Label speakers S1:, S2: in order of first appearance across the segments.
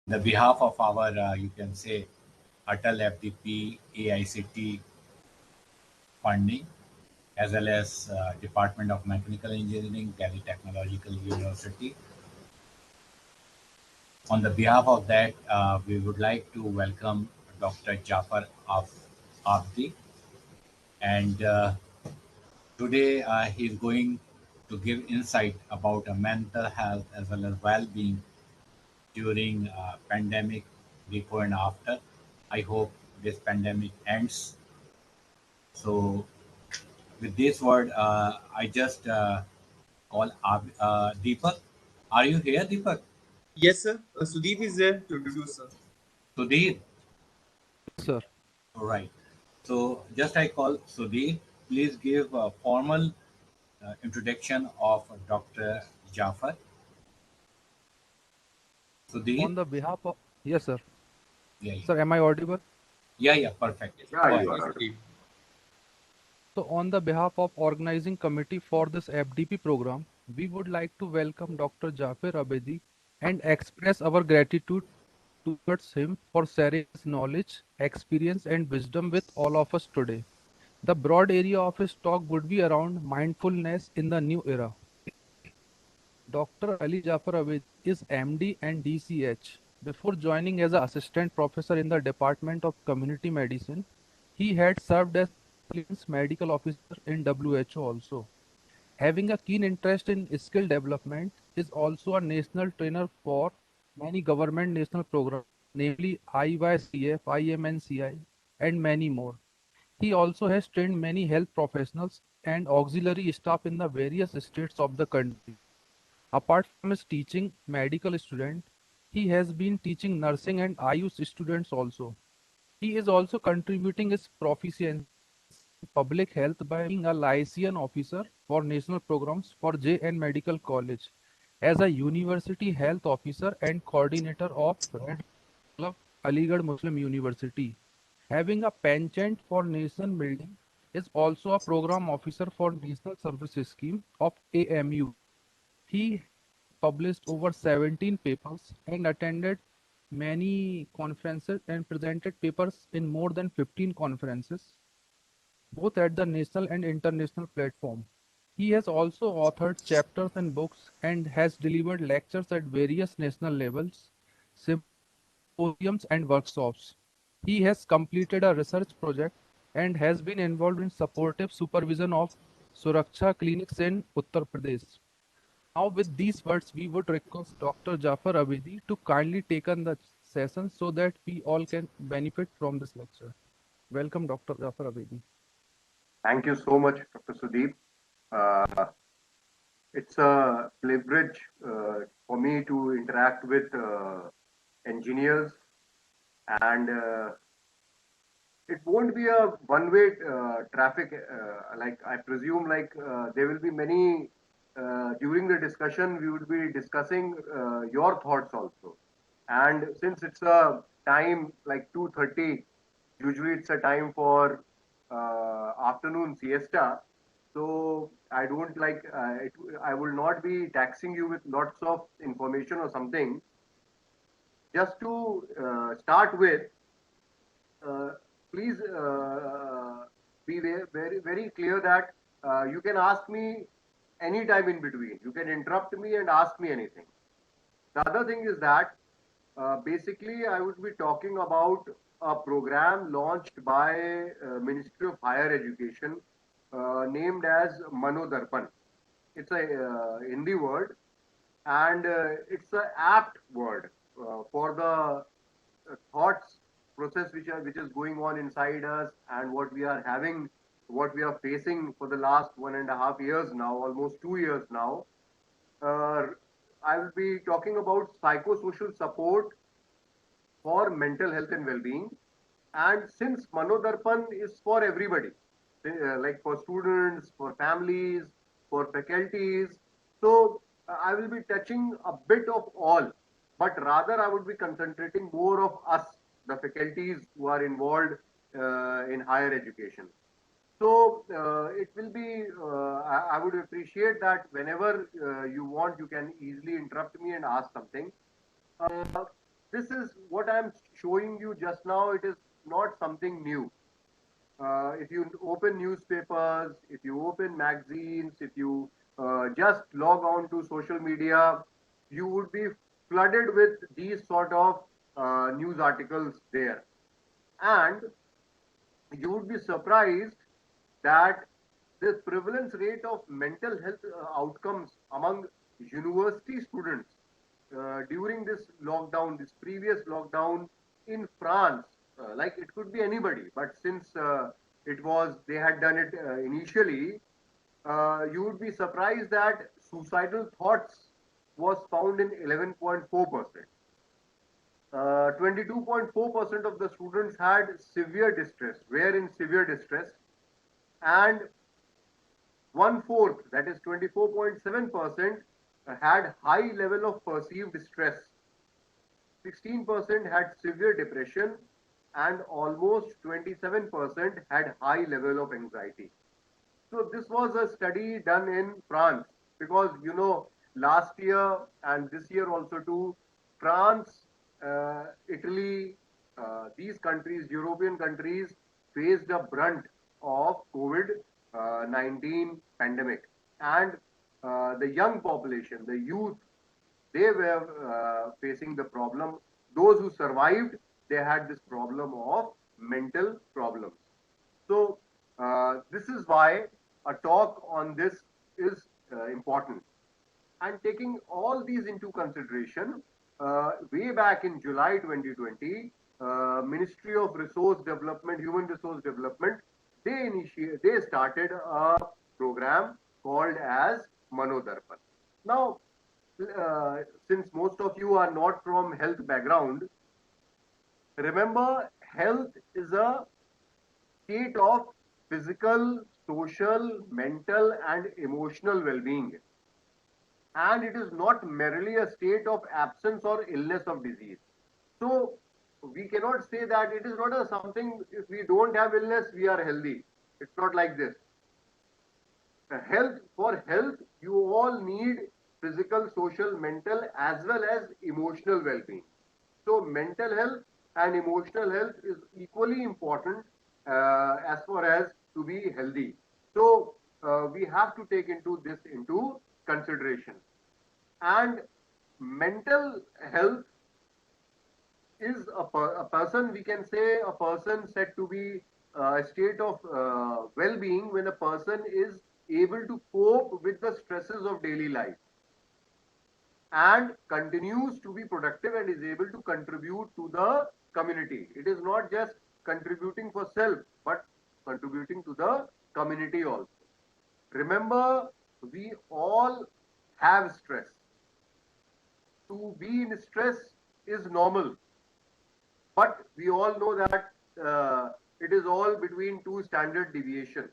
S1: the behalf of our, you can say, Atal FDP AICT funding, as well as Department of Mechanical Engineering, Delhi Technological University. On the behalf of that, we would like to welcome Dr. Jafar Abdi, and today he is going to give insight about mental health as well as well-being during pandemic before and after. I hope this pandemic ends. So with this word, I just call Deepak. Are you here, Deepak?
S2: Yes, sir. Sudeep is there to introduce, sir.
S1: Sudhir?
S3: Sir.
S1: All right. So just I call Sudhir. Please give a formal introduction of Dr. Jafar. Sudhir?
S3: On the behalf of, yes, sir.
S1: Yeah, yeah.
S3: Sir, am I audible?
S1: Yeah, yeah, perfect.
S2: Yes,
S1: Go
S2: yes,
S1: ahead.
S2: yes, Sudeep.
S3: So, on the behalf of organizing committee for this FDP program, we would like to welcome Dr. Jafar Abedi and express our gratitude towards him for sharing his knowledge, experience, and wisdom with all of us today. The broad area of his talk would be around mindfulness in the new era. Dr. Ali Jafar Abedi is MD and DCH. Before joining as an assistant professor in the Department of Community Medicine, he had served as freelance medical officer in WHO also. Having a keen interest in skill development, is also a national trainer for many government national programs, namely IYCF, IMNCI, and many more. He also has trained many health professionals and auxiliary staff in the various states of the country. Apart from his teaching medical student, he has been teaching nursing and Ayush students also. He is also contributing his proficiency in public health by being a liaison officer for national programs for JN Medical College, as a university health officer and coordinator of Red Club Aligarh Muslim University. Having a penchant for nation building, is also a program officer for National Service Scheme of AMU. He published over 17 papers and attended many conferences and presented papers in more than 15 conferences, both at the national and international platform. He has also authored chapters and books and has delivered lectures at various national levels, symposiums and workshops. He has completed a research project and has been involved in supportive supervision of Suraksha clinics in Uttar Pradesh. Now, with these words, we would request Dr. Jafar Abedi to kindly take on the session so that we all can benefit from this lecture. Welcome, Dr. Jafar Abedi.
S4: Thank you so much, Dr. Sudeep. Uh, it's a privilege for me to interact with engineers, and it won't be a one-way traffic. Like I presume, there will be many during the discussion. We would be discussing your thoughts also, and since it's a time like 2:30, usually it's a time for afternoon siesta. So I don't like I will not be taxing you with lots of information or something. Just to start with, uh, please be very clear that you can ask me anytime in between. You can interrupt me and ask me anything. The other thing is that basically I would be talking about a program launched by Ministry of Higher Education named as Mano Darpan. It's a Hindi word, and it's an apt word for the thoughts process which is going on inside us, and what we are having, what we are facing for the last 1.5 years now, almost 2 years now. uh, I will be talking about psychosocial support for mental health and well-being. And since Manodarpan is for everybody, like for students, for families, for faculties, so I will be touching a bit of all, but rather I would be concentrating more of us, the faculties who are involved in higher education. So it will be, I would appreciate that whenever you want, you can easily interrupt me and ask something. Uh, this is what I'm showing you just now. It is not something new. If you open newspapers, if you open magazines, if you just log on to social media, you would be flooded with these sort of news articles there. And you would be surprised that the prevalence rate of mental health outcomes among university students during this lockdown, this previous lockdown in France, like it could be anybody, but since they had done it initially, you would be surprised that suicidal thoughts was found in 11.4%. 22.4% of the students had severe distress, were in severe distress, and one fourth, that is 24.7%, had high level of perceived stress. 16% had severe depression, and almost 27% had high level of anxiety. So this was a study done in France, because last year and this year also too, France, Italy, these countries, European countries, faced a brunt of COVID-19 pandemic, and the young population, the youth, they were facing the problem. Those who survived, they had this problem of mental problems. So this is why a talk on this is important. And taking all these into consideration, way back in July 2020, Ministry of Resource Development, Human Resource Development, they started a program called as Manodarpan. Now, since most of you are not from health background, remember, health is a state of physical, social, mental, and emotional well-being. And it is not merely a state of absence or illness of disease. So we cannot say that it is not a something, if we don't have illness, we are healthy. It's not like this. For health, you all need physical, social, mental, as well as emotional well-being. So mental health and emotional health is equally important as far as to be healthy. So we have to take this into consideration. And mental health is a person, we can say a person said to be a state of well-being when a person is able to cope with the stresses of daily life and continues to be productive and is able to contribute to the community. It is not just contributing for self, but contributing to the community also. Remember, we all have stress. To be in stress is normal, but we all know that it is all between 2 standard deviation.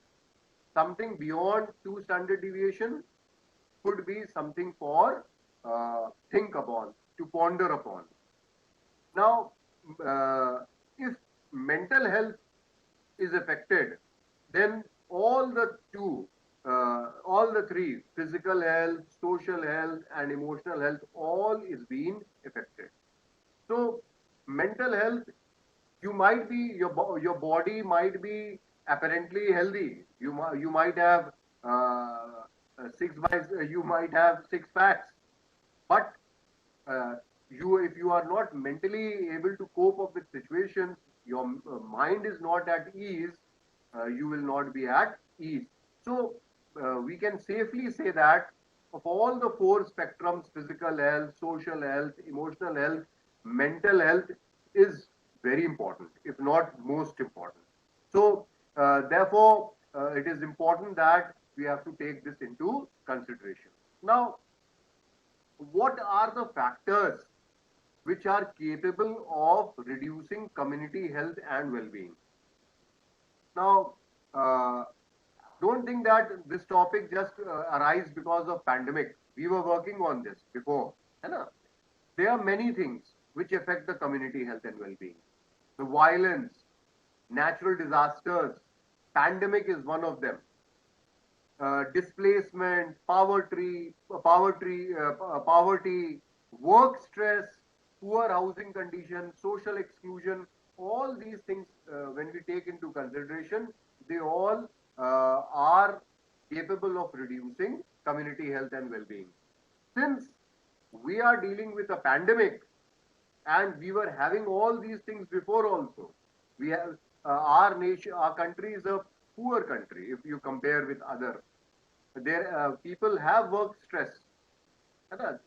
S4: Something beyond 2 standard deviation could be something for think upon, to ponder upon. Now, if mental health is affected, then all the three, physical health, social health, and emotional health, all is being affected. So, mental health, you might be, your body might be apparently healthy. You might have you might have 6 packs, but if you are not mentally able to cope up with situations, your mind is not at ease, you will not be at ease. So we can safely say that of all the 4 spectrums, physical health, social health, emotional health, mental health is very important, if not most important. So therefore, it is important that we have to take this into consideration. Now, what are the factors which are capable of reducing community health and well-being? Now, don't think that this topic just arise because of pandemic. We were working on this before. There are many things which affect the community health and well-being. The violence, natural disasters, pandemic is one of them. Displacement, poverty, work stress, poor housing conditions, social exclusion, all these things, when we take into consideration, they all are capable of reducing community health and well-being. Since we are dealing with a pandemic, and we were having all these things before also, we have our nation, our country is a poor country if you compare with other. There, people have work stress. है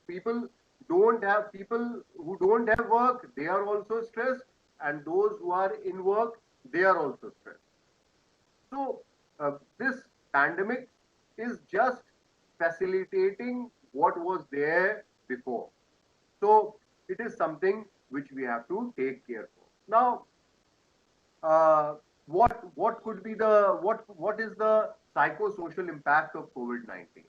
S4: People don't have, people who don't have work, they are also stressed, and those who are in work, they are also stressed. So this pandemic is just facilitating what was there before. So it is something which we have to take care of. Now, what could be the what is the psychosocial impact of COVID-19?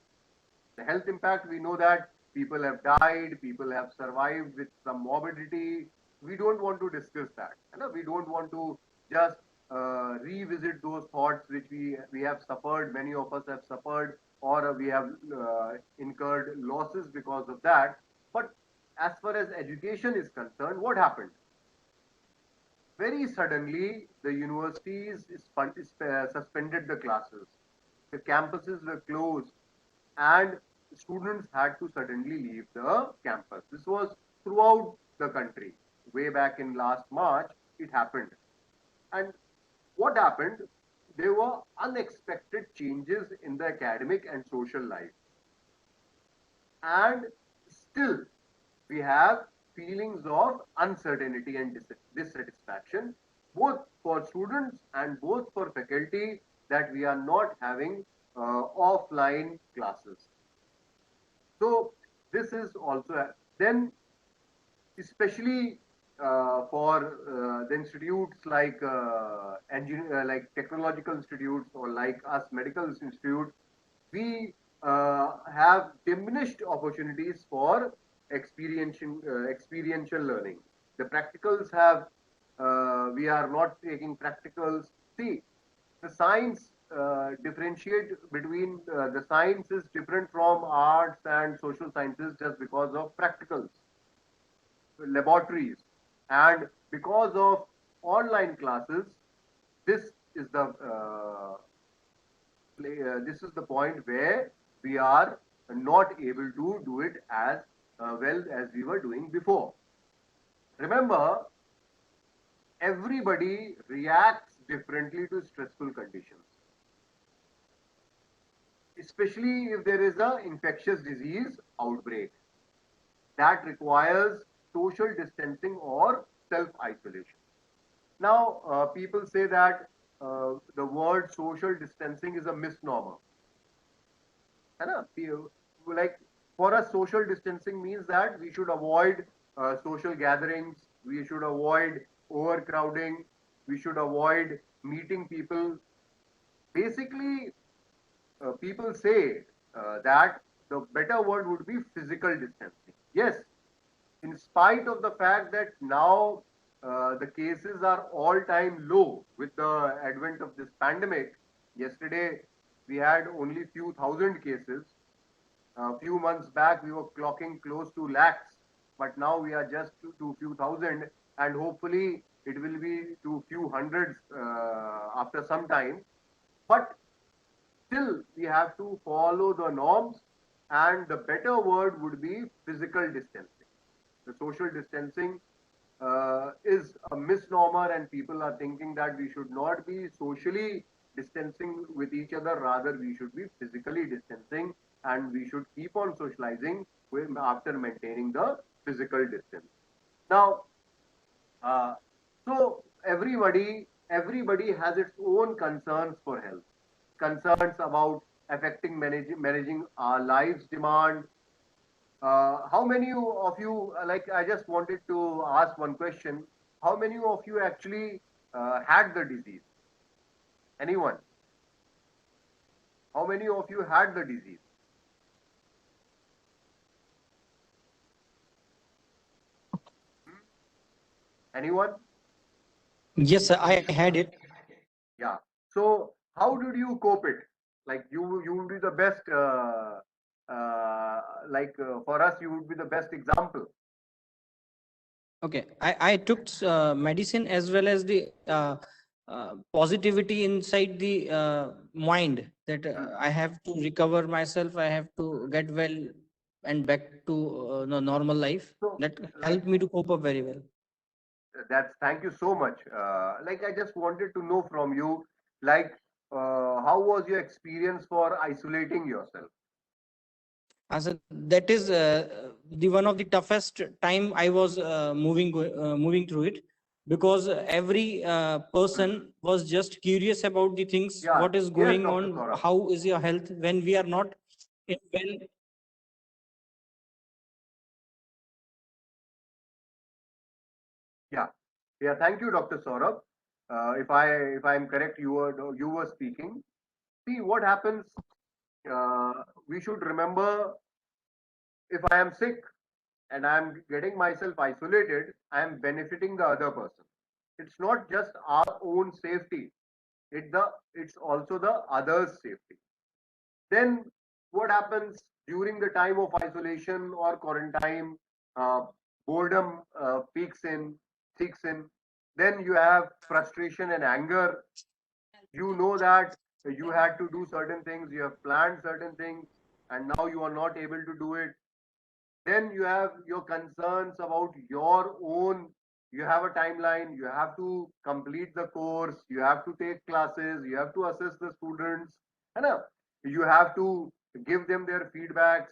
S4: The health impact, we know that people have died, people have survived with some morbidity. We don't want to discuss that. We don't want to just revisit those thoughts which we have suffered, many of us have suffered, or we have incurred losses because of that. But as far as education is concerned, what happened? Very suddenly, the universities suspended the classes. The campuses were closed, and students had to suddenly leave the campus. This was throughout the country. Way back in last March, it happened. And what happened? There were unexpected changes in the academic and social life. And still, we have feelings of uncertainty and dissatisfaction, both for students and both for faculty, that we are not having offline classes. So this is also then, especially for the institutes like like technological institutes or like us medical institutes, we have diminished opportunities for experiential learning. The practicals have, we are not taking practicals. See, the science differentiate between the science is different from arts and social sciences just because of practicals, laboratories, and because of online classes. This is the this is the point where we are not able to do it as well as we were doing before. Remember, everybody reacts differently to stressful conditions, especially if there is an infectious disease outbreak that requires social distancing or self-isolation. Now, people say that the word social distancing is a misnomer. Like, for us, social distancing means that we should avoid social gatherings, we should avoid overcrowding, we should avoid meeting people. Basically, people say that the better word would be physical distancing. Yes, in spite of the fact that now the cases are all-time low with the advent of this pandemic. Yesterday, we had only few thousand cases. A few months back, we were clocking close to lakhs, but now we are just to few thousand, and hopefully it will be to few hundreds after some time. But still, we have to follow the norms, and the better word would be physical distancing. The social distancing is a misnomer, and people are thinking that we should not be socially distancing with each other, rather we should be physically distancing, and we should keep on socializing after maintaining the physical distance. Now, so everybody has its own concerns for health, concerns about affecting managing our lives demand. How many of you, like, I just wanted to ask one question. How many of you actually had the disease? Anyone? How many of you had the disease? Anyone?
S5: Yes, sir, I had it.
S4: Yeah. So how did you cope it? Like, you would be the best, for us, you would be the best example.
S5: Okay, I took medicine as well as the positivity inside the mind that I have to recover myself, I have to get well and back to normal life.
S4: So,
S5: That
S4: like,
S5: helped me to cope up very well.
S4: that's thank you so much. Like, I just wanted to know from you, like, how was your experience for isolating yourself?
S5: As that is the one of the toughest time I was moving through it, because every person was just curious about the things,
S4: Yeah,
S5: what is
S4: yes,
S5: going
S4: Dr.
S5: on,
S4: Saurabh.
S5: how is your health when we are not in well.
S4: Yeah, yeah. Thank you, Dr. Saurabh. If I'm correct, you were speaking. See what happens. We should remember, if I am sick and I am getting myself isolated, I am benefiting the other person. It's not just our own safety. It's also the others' safety. Then what happens during the time of isolation or quarantine? Uh, Boredom seeks in. Then you have frustration and anger. You know that you had to do certain things, you have planned certain things, and now you are not able to do it. Then you have your concerns about your own. You have a timeline, you have to complete the course, you have to take classes, you have to assess the students, and you have to give them their feedbacks.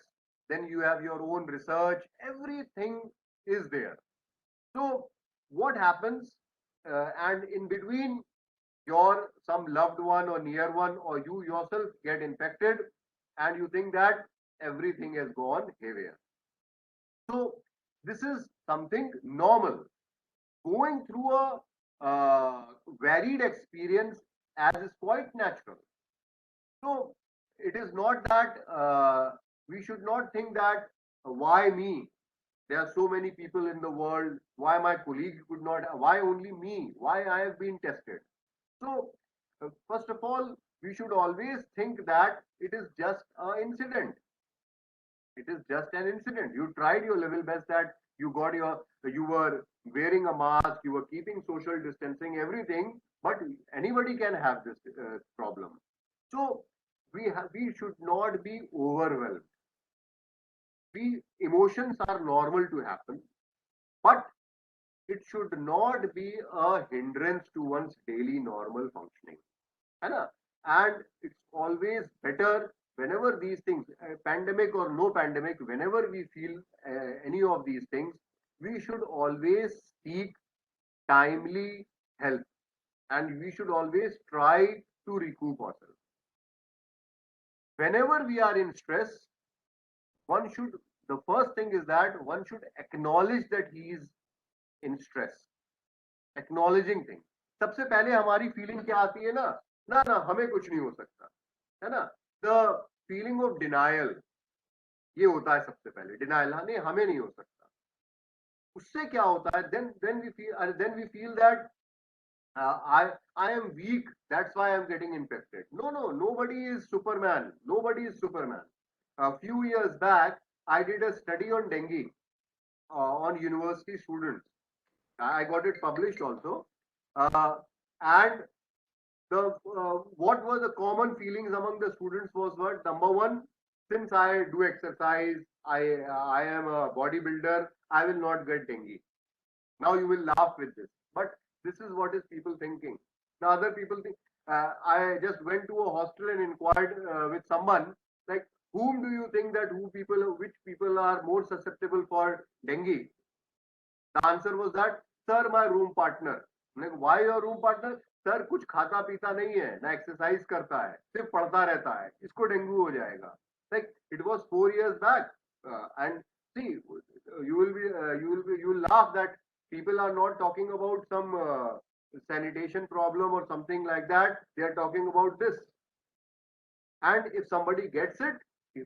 S4: Then you have your own research, everything is there. So what happens, and in between, your some loved one or near one or you yourself get infected, and you think that everything has gone haywire. So this is something normal. Going through a varied experience as is quite natural. So it is not that we should not think that why me? There are so many people in the world. Why my colleague could not? Why only me? Why I have been tested? So first of all, we should always think that it is just an incident. It is just an incident. You tried your level best, that you were wearing a mask, you were keeping social distancing, everything, but anybody can have this problem. So we should not be overwhelmed. Emotions are normal to happen, but it should not be a hindrance to one's daily normal functioning. है ना? And it's always better whenever these things, pandemic or no pandemic, whenever we feel any of these things, we should always seek timely help, and we should always try to recoup ourselves. Whenever we are in stress, one should, the first thing is that one should acknowledge that he is in stress. Acknowledging thing. सबसे पहले हमारी feeling क्या आती है ना, ना ना हमें कुछ नहीं हो सकता, है ना? द फीलिंग ऑफ डिनायल, ये होता है सबसे पहले, डिनायल, नहीं हमें नहीं हो सकता. उससे क्या होता है, then we feel that I am weak, that's why I'm getting infected. No, no, nobody is Superman. Nobody is Superman. A few years back, I did a study on dengue on university students. I got it published also. And what were the common feelings among the students was, what? Number one, since I do exercise, I am a bodybuilder, I will not get dengue. Now you will laugh with this, but this is what is people thinking. Now other people think. I just went to a hostel and inquired with someone, like, whom do you think that which people are more susceptible for dengue? The answer was that, sir, my room partner. Like, why your room partner? Sir कुछ खाता पीता नहीं है, ना exercise करता है, सिर्फ पढ़ता रहता है, इसको डेंगू हो जाएगा. Like, it was 4 years back, and see, you will laugh that people are not talking about some sanitation problem or something like that. They are talking about this. And if somebody gets it,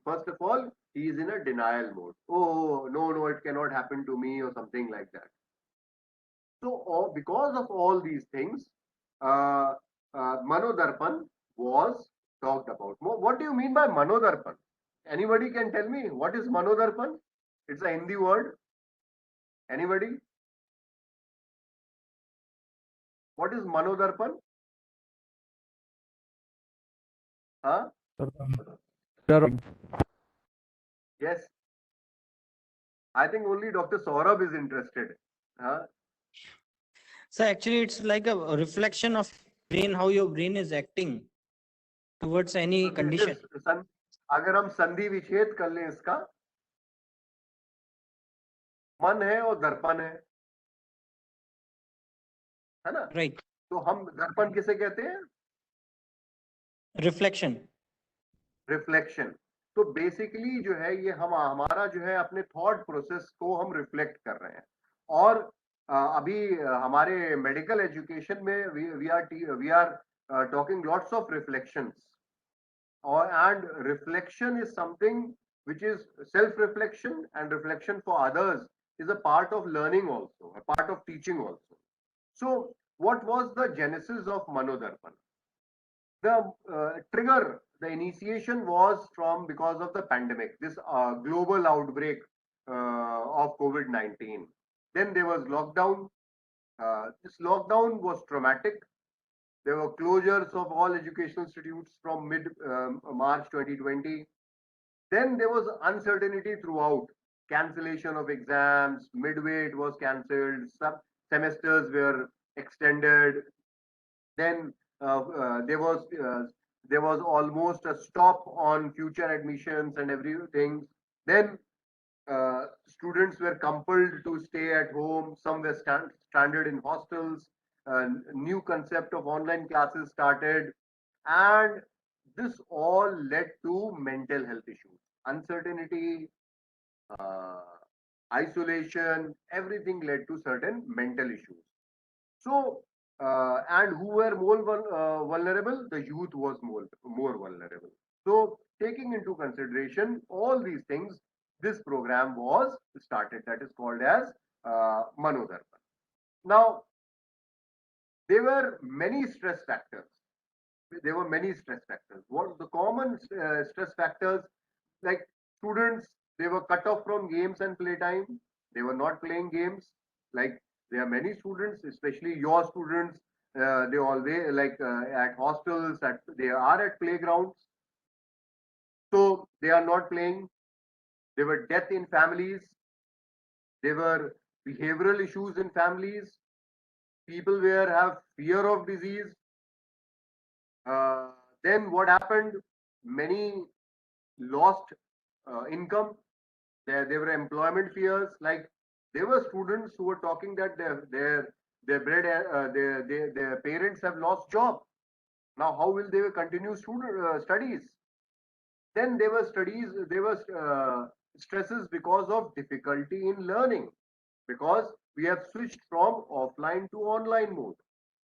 S4: first of all, he is in a denial mode. Oh, no, no, it cannot happen to me or something like that. So, because of all these things, uh, Manodarpan was talked about. What do you mean by Manodarpan? Anybody can tell me what is Manodarpan? It's a Hindi word. Anybody? What is Manodarpan? Huh? Yes. I think only Dr. Saurabh is interested. Huh?
S5: So actually, it's like a reflection of brain, how your brain is acting towards any
S4: So this
S5: condition.
S4: is अगर हम संधि विच्छेद कर लें इसका, मन है और दर्पण है ना?
S5: Right.
S4: तो हम दर्पण किसे कहते हैं?
S5: Reflection.
S4: रिफ्लेक्शन. तो बेसिकली जो है ये हम हमारा जो है अपने थॉट प्रोसेस को हम रिफ्लेक्ट कर रहे हैं. और अभी हमारे मेडिकल एजुकेशन में we are talking lots of reflections. And reflection is something which is self-reflection, and reflection for others is a part of learning also, a part of teaching also. So what was the genesis of Manodarpan? The trigger, the initiation was because of the pandemic, this global outbreak of COVID-19. Then there was lockdown. This lockdown was traumatic. There were closures of all educational institutes from mid-March 2020. Then there was uncertainty throughout. Cancellation of exams, midway it was cancelled, some semesters were extended. Then there was almost a stop on future admissions and everything. Then students were compelled to stay at home. Some were stranded in hostels. New concept of online classes started, and this all led to mental health issues, uncertainty, uh, isolation. Everything led to certain mental issues. So, and who were more vulnerable? The youth was more vulnerable. So, taking into consideration all these things, this program was started. That is called as Manodarpan. Now, there were many stress factors. There were many stress factors. What the common stress factors, like students, they were cut off from games and playtime. They were not playing games. Like there are many students, especially your students, they always like at hostels, they are at playgrounds. So they are not playing. There were death in families. There were behavioral issues in families. People were have fear of disease. Uh, then what happened? Many lost income. There were employment fears. Like there were students who were talking that their bread their parents have lost job. Now how will they continue studies? Then there were stresses because of difficulty in learning, because we have switched from offline to online mode.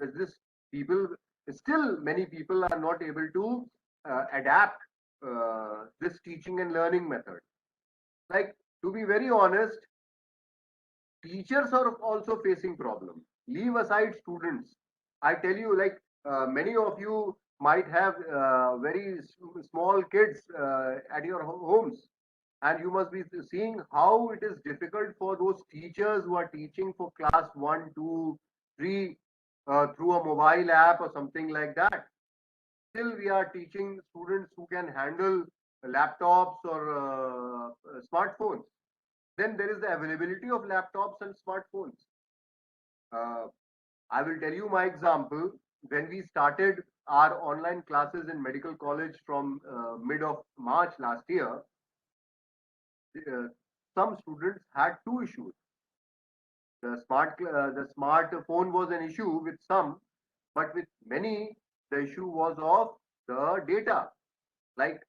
S4: This people still many people are not able to adapt this teaching and learning method. Like to be very honest, teachers are also facing problems. Leave aside students. I tell you, like many of you might have very small kids at your homes, and you must be seeing how it is difficult for those teachers who are teaching for class 1, 2, 3 through a mobile app or something like that. Still, we are teaching students who can handle laptops or smartphones. Then there is the availability of laptops and smartphones. Uh, I will tell you my example. When we started our online classes in medical college from mid of March last year, uh, some students had two issues. The smartphone was an issue with some, but with many, the issue was of the data. Like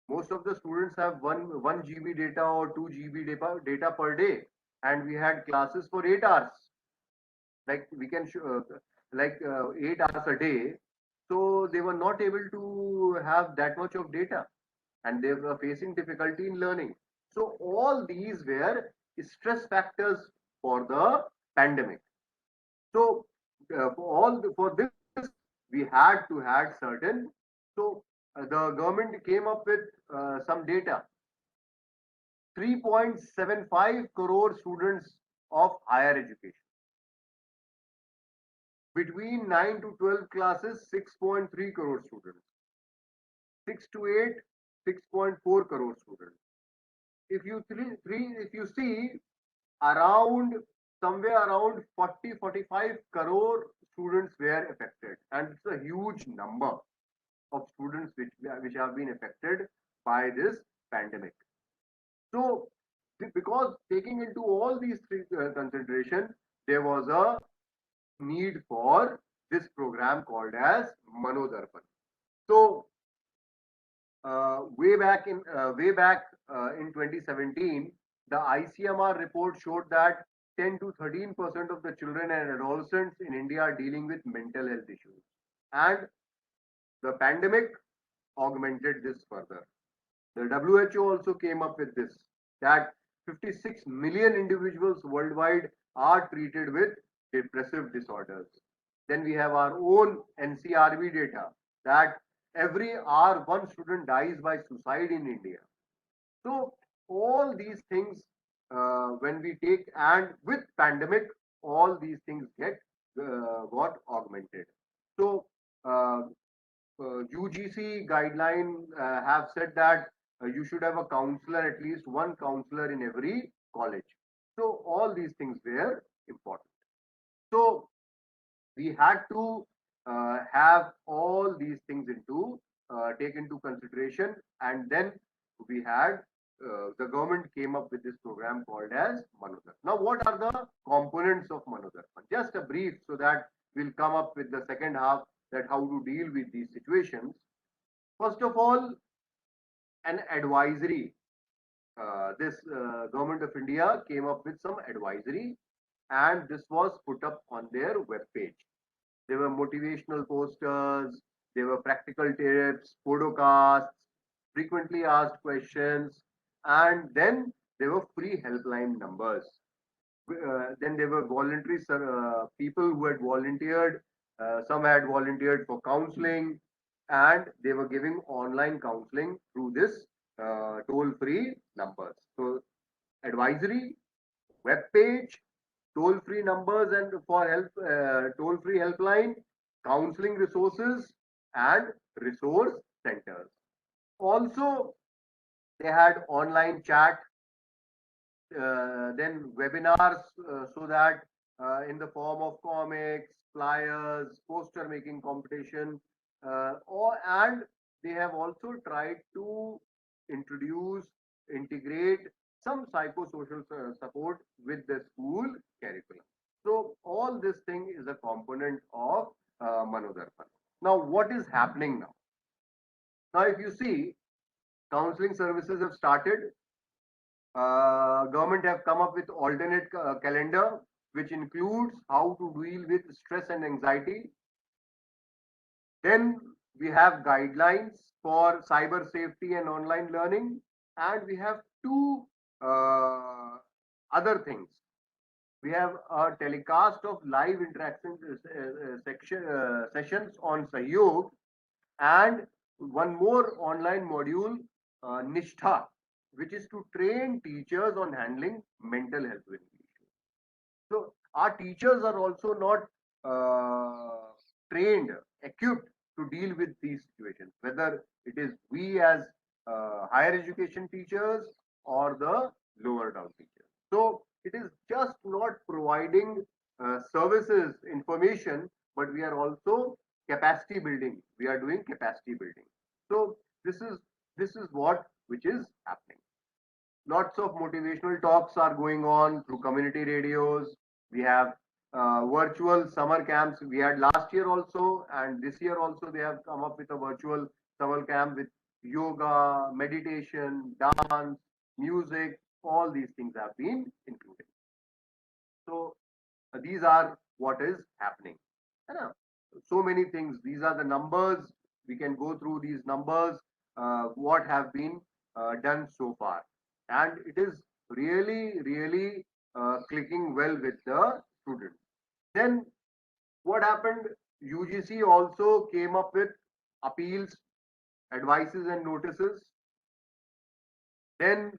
S4: most of the students have 1 GB data or 2 GB data per day, and we had classes for 8 hours. Like we can show, 8 hours a day. So they were not able to have that much of data, and they were facing difficulty in learning. So all these were stress factors for the pandemic. So for this we had to had certain. So the government came up with some data. 3.75 crore students of higher education. Between 9 to 12 classes, 6.3 crore students. 6 to 8, 6.4 crore students. If you see, around somewhere around 40-45 crore students were affected, and it's a huge number of students which have been affected by this pandemic. So, because taking into all these three consideration, there was a need for this program called as Manodarpan. So, way back in 2017, the ICMR report showed that 10 to 13% of the children and adolescents in India are dealing with mental health issues, and the pandemic augmented this further. The WHO also came up with this, that 56 million individuals worldwide are treated with depressive disorders. Then we have our own NCRB data that every hour one student dies by suicide in India. So all these things, when we take, and with pandemic, all these things got augmented. So uh, UGC guideline have said that you should have a counselor, at least one counselor in every college. So all these things were important. So we had to have all these things take into consideration, and then we had the government came up with this program called as Manodar. Now, what are the components of Manodar? Just a brief, so that we'll come up with the second half, that how to deal with these situations. First of all, an advisory. This government of India came up with some advisory, and this was put up on their web page. There were motivational posters, there were practical tips, podcasts, frequently asked questions, and then there were free helpline numbers. Then there were voluntary people who had volunteered. Some had volunteered for counseling, and they were giving online counseling through this toll-free numbers. So advisory, web page, toll-free numbers and for help, toll-free helpline, counseling resources, and resource centers. Also, they had online chat, then webinars, so that in the form of comics, flyers, poster making competition, and they have also tried to introduce, integrate some psychosocial support with the school curriculum. So all this thing is a component of Manodarpan. Now, what is happening now? Now, if you see, counseling services have started. Government have come up with alternate calendar, which includes how to deal with stress and anxiety. Then we have guidelines for cyber safety and online learning, and we have two other things. We have a telecast of live interaction sessions on Sahyog, and one more online module, Nishtha, which is to train teachers on handling mental health issues. So our teachers are also not trained, equipped to deal with these situations, whether it is we as higher education teachers or the lower down teachers. So it is just not providing services, information, but we are also capacity building. We are doing capacity building. So this is what which is happening. Lots of motivational talks are going on through community radios. We have virtual summer camps. We had last year also, and this year also they have come up with a virtual summer camp with yoga, meditation, dance, music. All these things have been included. So these are what is happening. So many things. These are the numbers. We can go through these numbers, what have been done so far. And it is really clicking well with the students. Then what happened? UGC also came up with appeals, advices, and notices. Then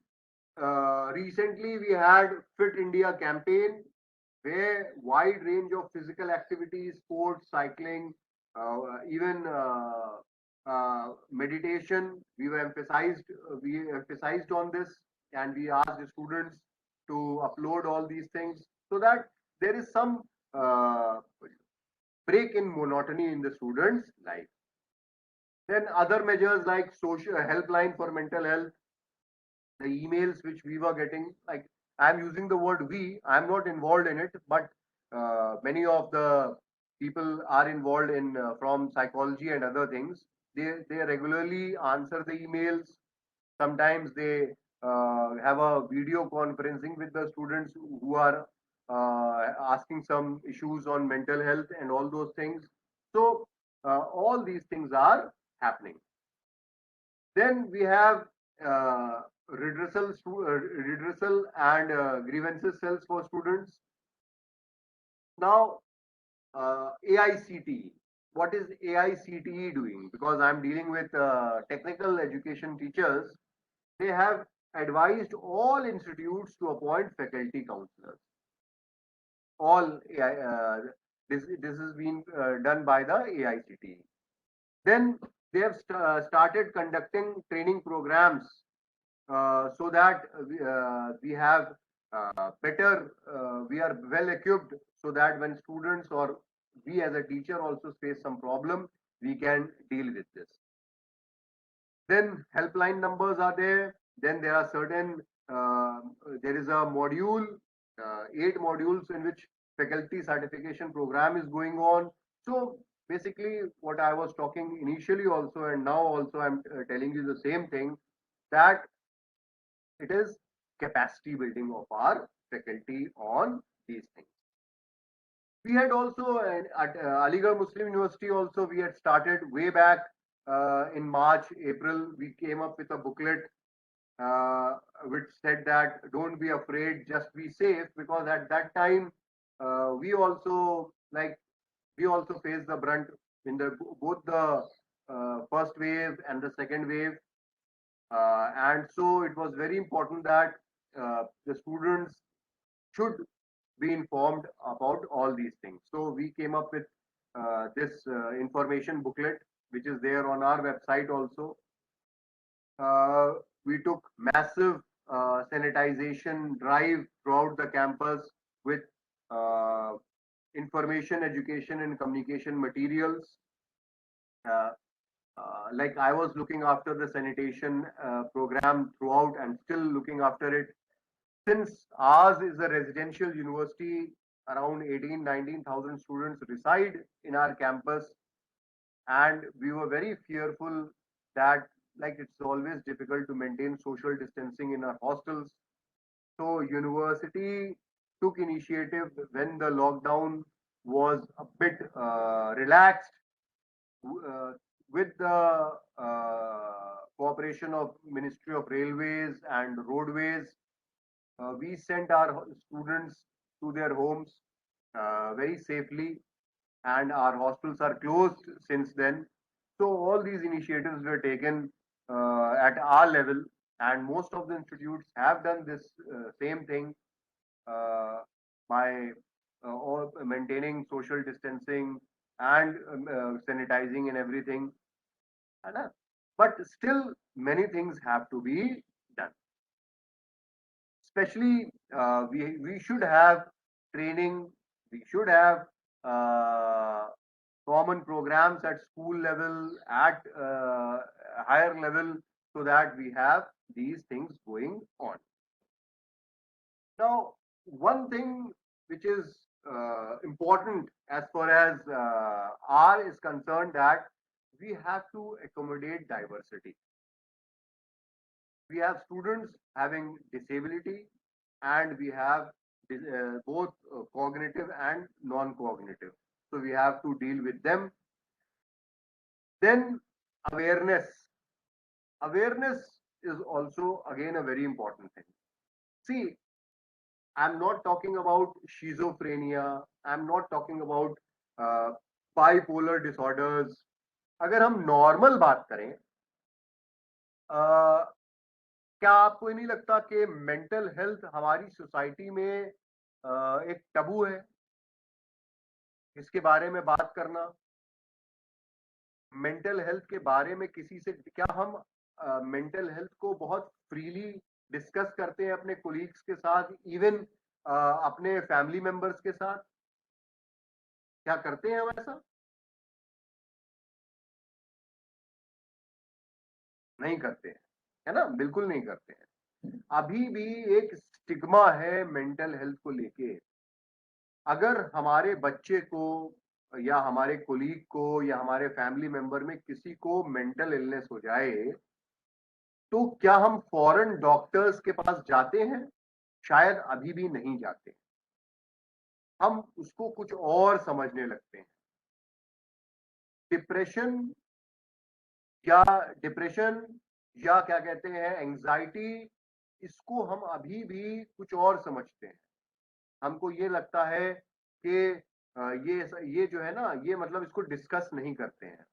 S4: recently we had Fit India campaign, where wide range of physical activities, sports, cycling, even meditation, we emphasized on this, and we asked the students to upload all these things so that there is some break in monotony in the students' life. Then other measures like social helpline for mental health, the emails which we were getting, like I'm using the word we, I'm not involved in it, but many of the people are involved in from psychology and other things. They regularly answer the emails. Sometimes they have a video conferencing with the students who are asking some issues on mental health and all those things. So all these things are happening. Then we have redressal and grievances cells for students. Now, AICTE. What is AICTE doing? Because I'm dealing with technical education teachers, they have advised all institutes to appoint faculty counselors. All AI, this has been done by the AICTE. Then they have started conducting training programs so that we have we are well equipped so that when students or we as a teacher also face some problem, we can deal with this. Then helpline numbers are there. Then there are certain, there is a module, 8 modules in which faculty certification program is going on. So basically what I was talking initially also and now also I'm telling you the same thing, that it is capacity building of our faculty on these things. We had also at Aligarh Muslim University also we had started way back in March, April. We came up with a booklet which said that don't be afraid, just be safe, because at that time we also faced the brunt in the both the first wave and the second wave, and so it was very important that the students should be informed about all these things. So we came up with this information booklet, which is there on our website also. We took massive sanitization drive throughout the campus with uh, information, education, and communication materials. Uh, like I was looking after the sanitation program throughout and still looking after it. Since ours is a residential university, around 18,000-19,000 students reside in our campus, and we were very fearful that, like, it's always difficult to maintain social distancing in our hostels. So university took initiative when the lockdown was a bit relaxed, uh, with the cooperation of Ministry of Railways and Roadways. We sent our students to their homes very safely, and our hostels are closed since then. So all these initiatives were taken at our level, and most of the institutes have done this same thing uh, by all maintaining social distancing and sanitizing and everything. But still, many things have to be done. Especially, we should have training. We should have uh, common programs at school level, at higher level, so that we have these things going on. Now, one thing which is important as far as R is concerned, that we have to accommodate diversity. We have students having disability, and we have both cognitive and non-cognitive. So we have to deal with them. Then awareness. Awareness is also again a very important thing. See, I'm not talking about schizophrenia. I'm not talking about bipolar disorders. अगर हम normal बात करें, क्या आपको नहीं लगता कि mental health हमारी सोसाइटी में एक टबू है इसके बारे में बात करना। मेंटल हेल्थ के बारे में किसी से क्या हम मेंटल हेल्थ को बहुत फ्रीली डिस्कस करते हैं अपने कोलीग्स के साथ, इवन अपने फैमिली मेंबर्स के साथ? क्या करते हैं हम ऐसा? नहीं करते हैं, है ना, बिल्कुल नहीं करते हैं। अभी भी एक स्टिग्मा है मेंटल हेल्थ को लेके। अगर हमारे बच्चे को या हमारे कोलीग को या हमारे फैमिली मेंबर में किसी को मेंटल इलनेस हो जाए तो क्या हम फौरन डॉक्टर्स के पास जाते हैं? शायद अभी भी नहीं जाते। हम उसको कुछ और समझने लगते हैं। डिप्रेशन या या क्या कहते हैं एंजाइटी, इसको हम अभी भी कुछ और समझते हैं। हमको ये लगता है कि ये जो है ना, ये मतलब इसको डिस्कस नहीं करते हैं।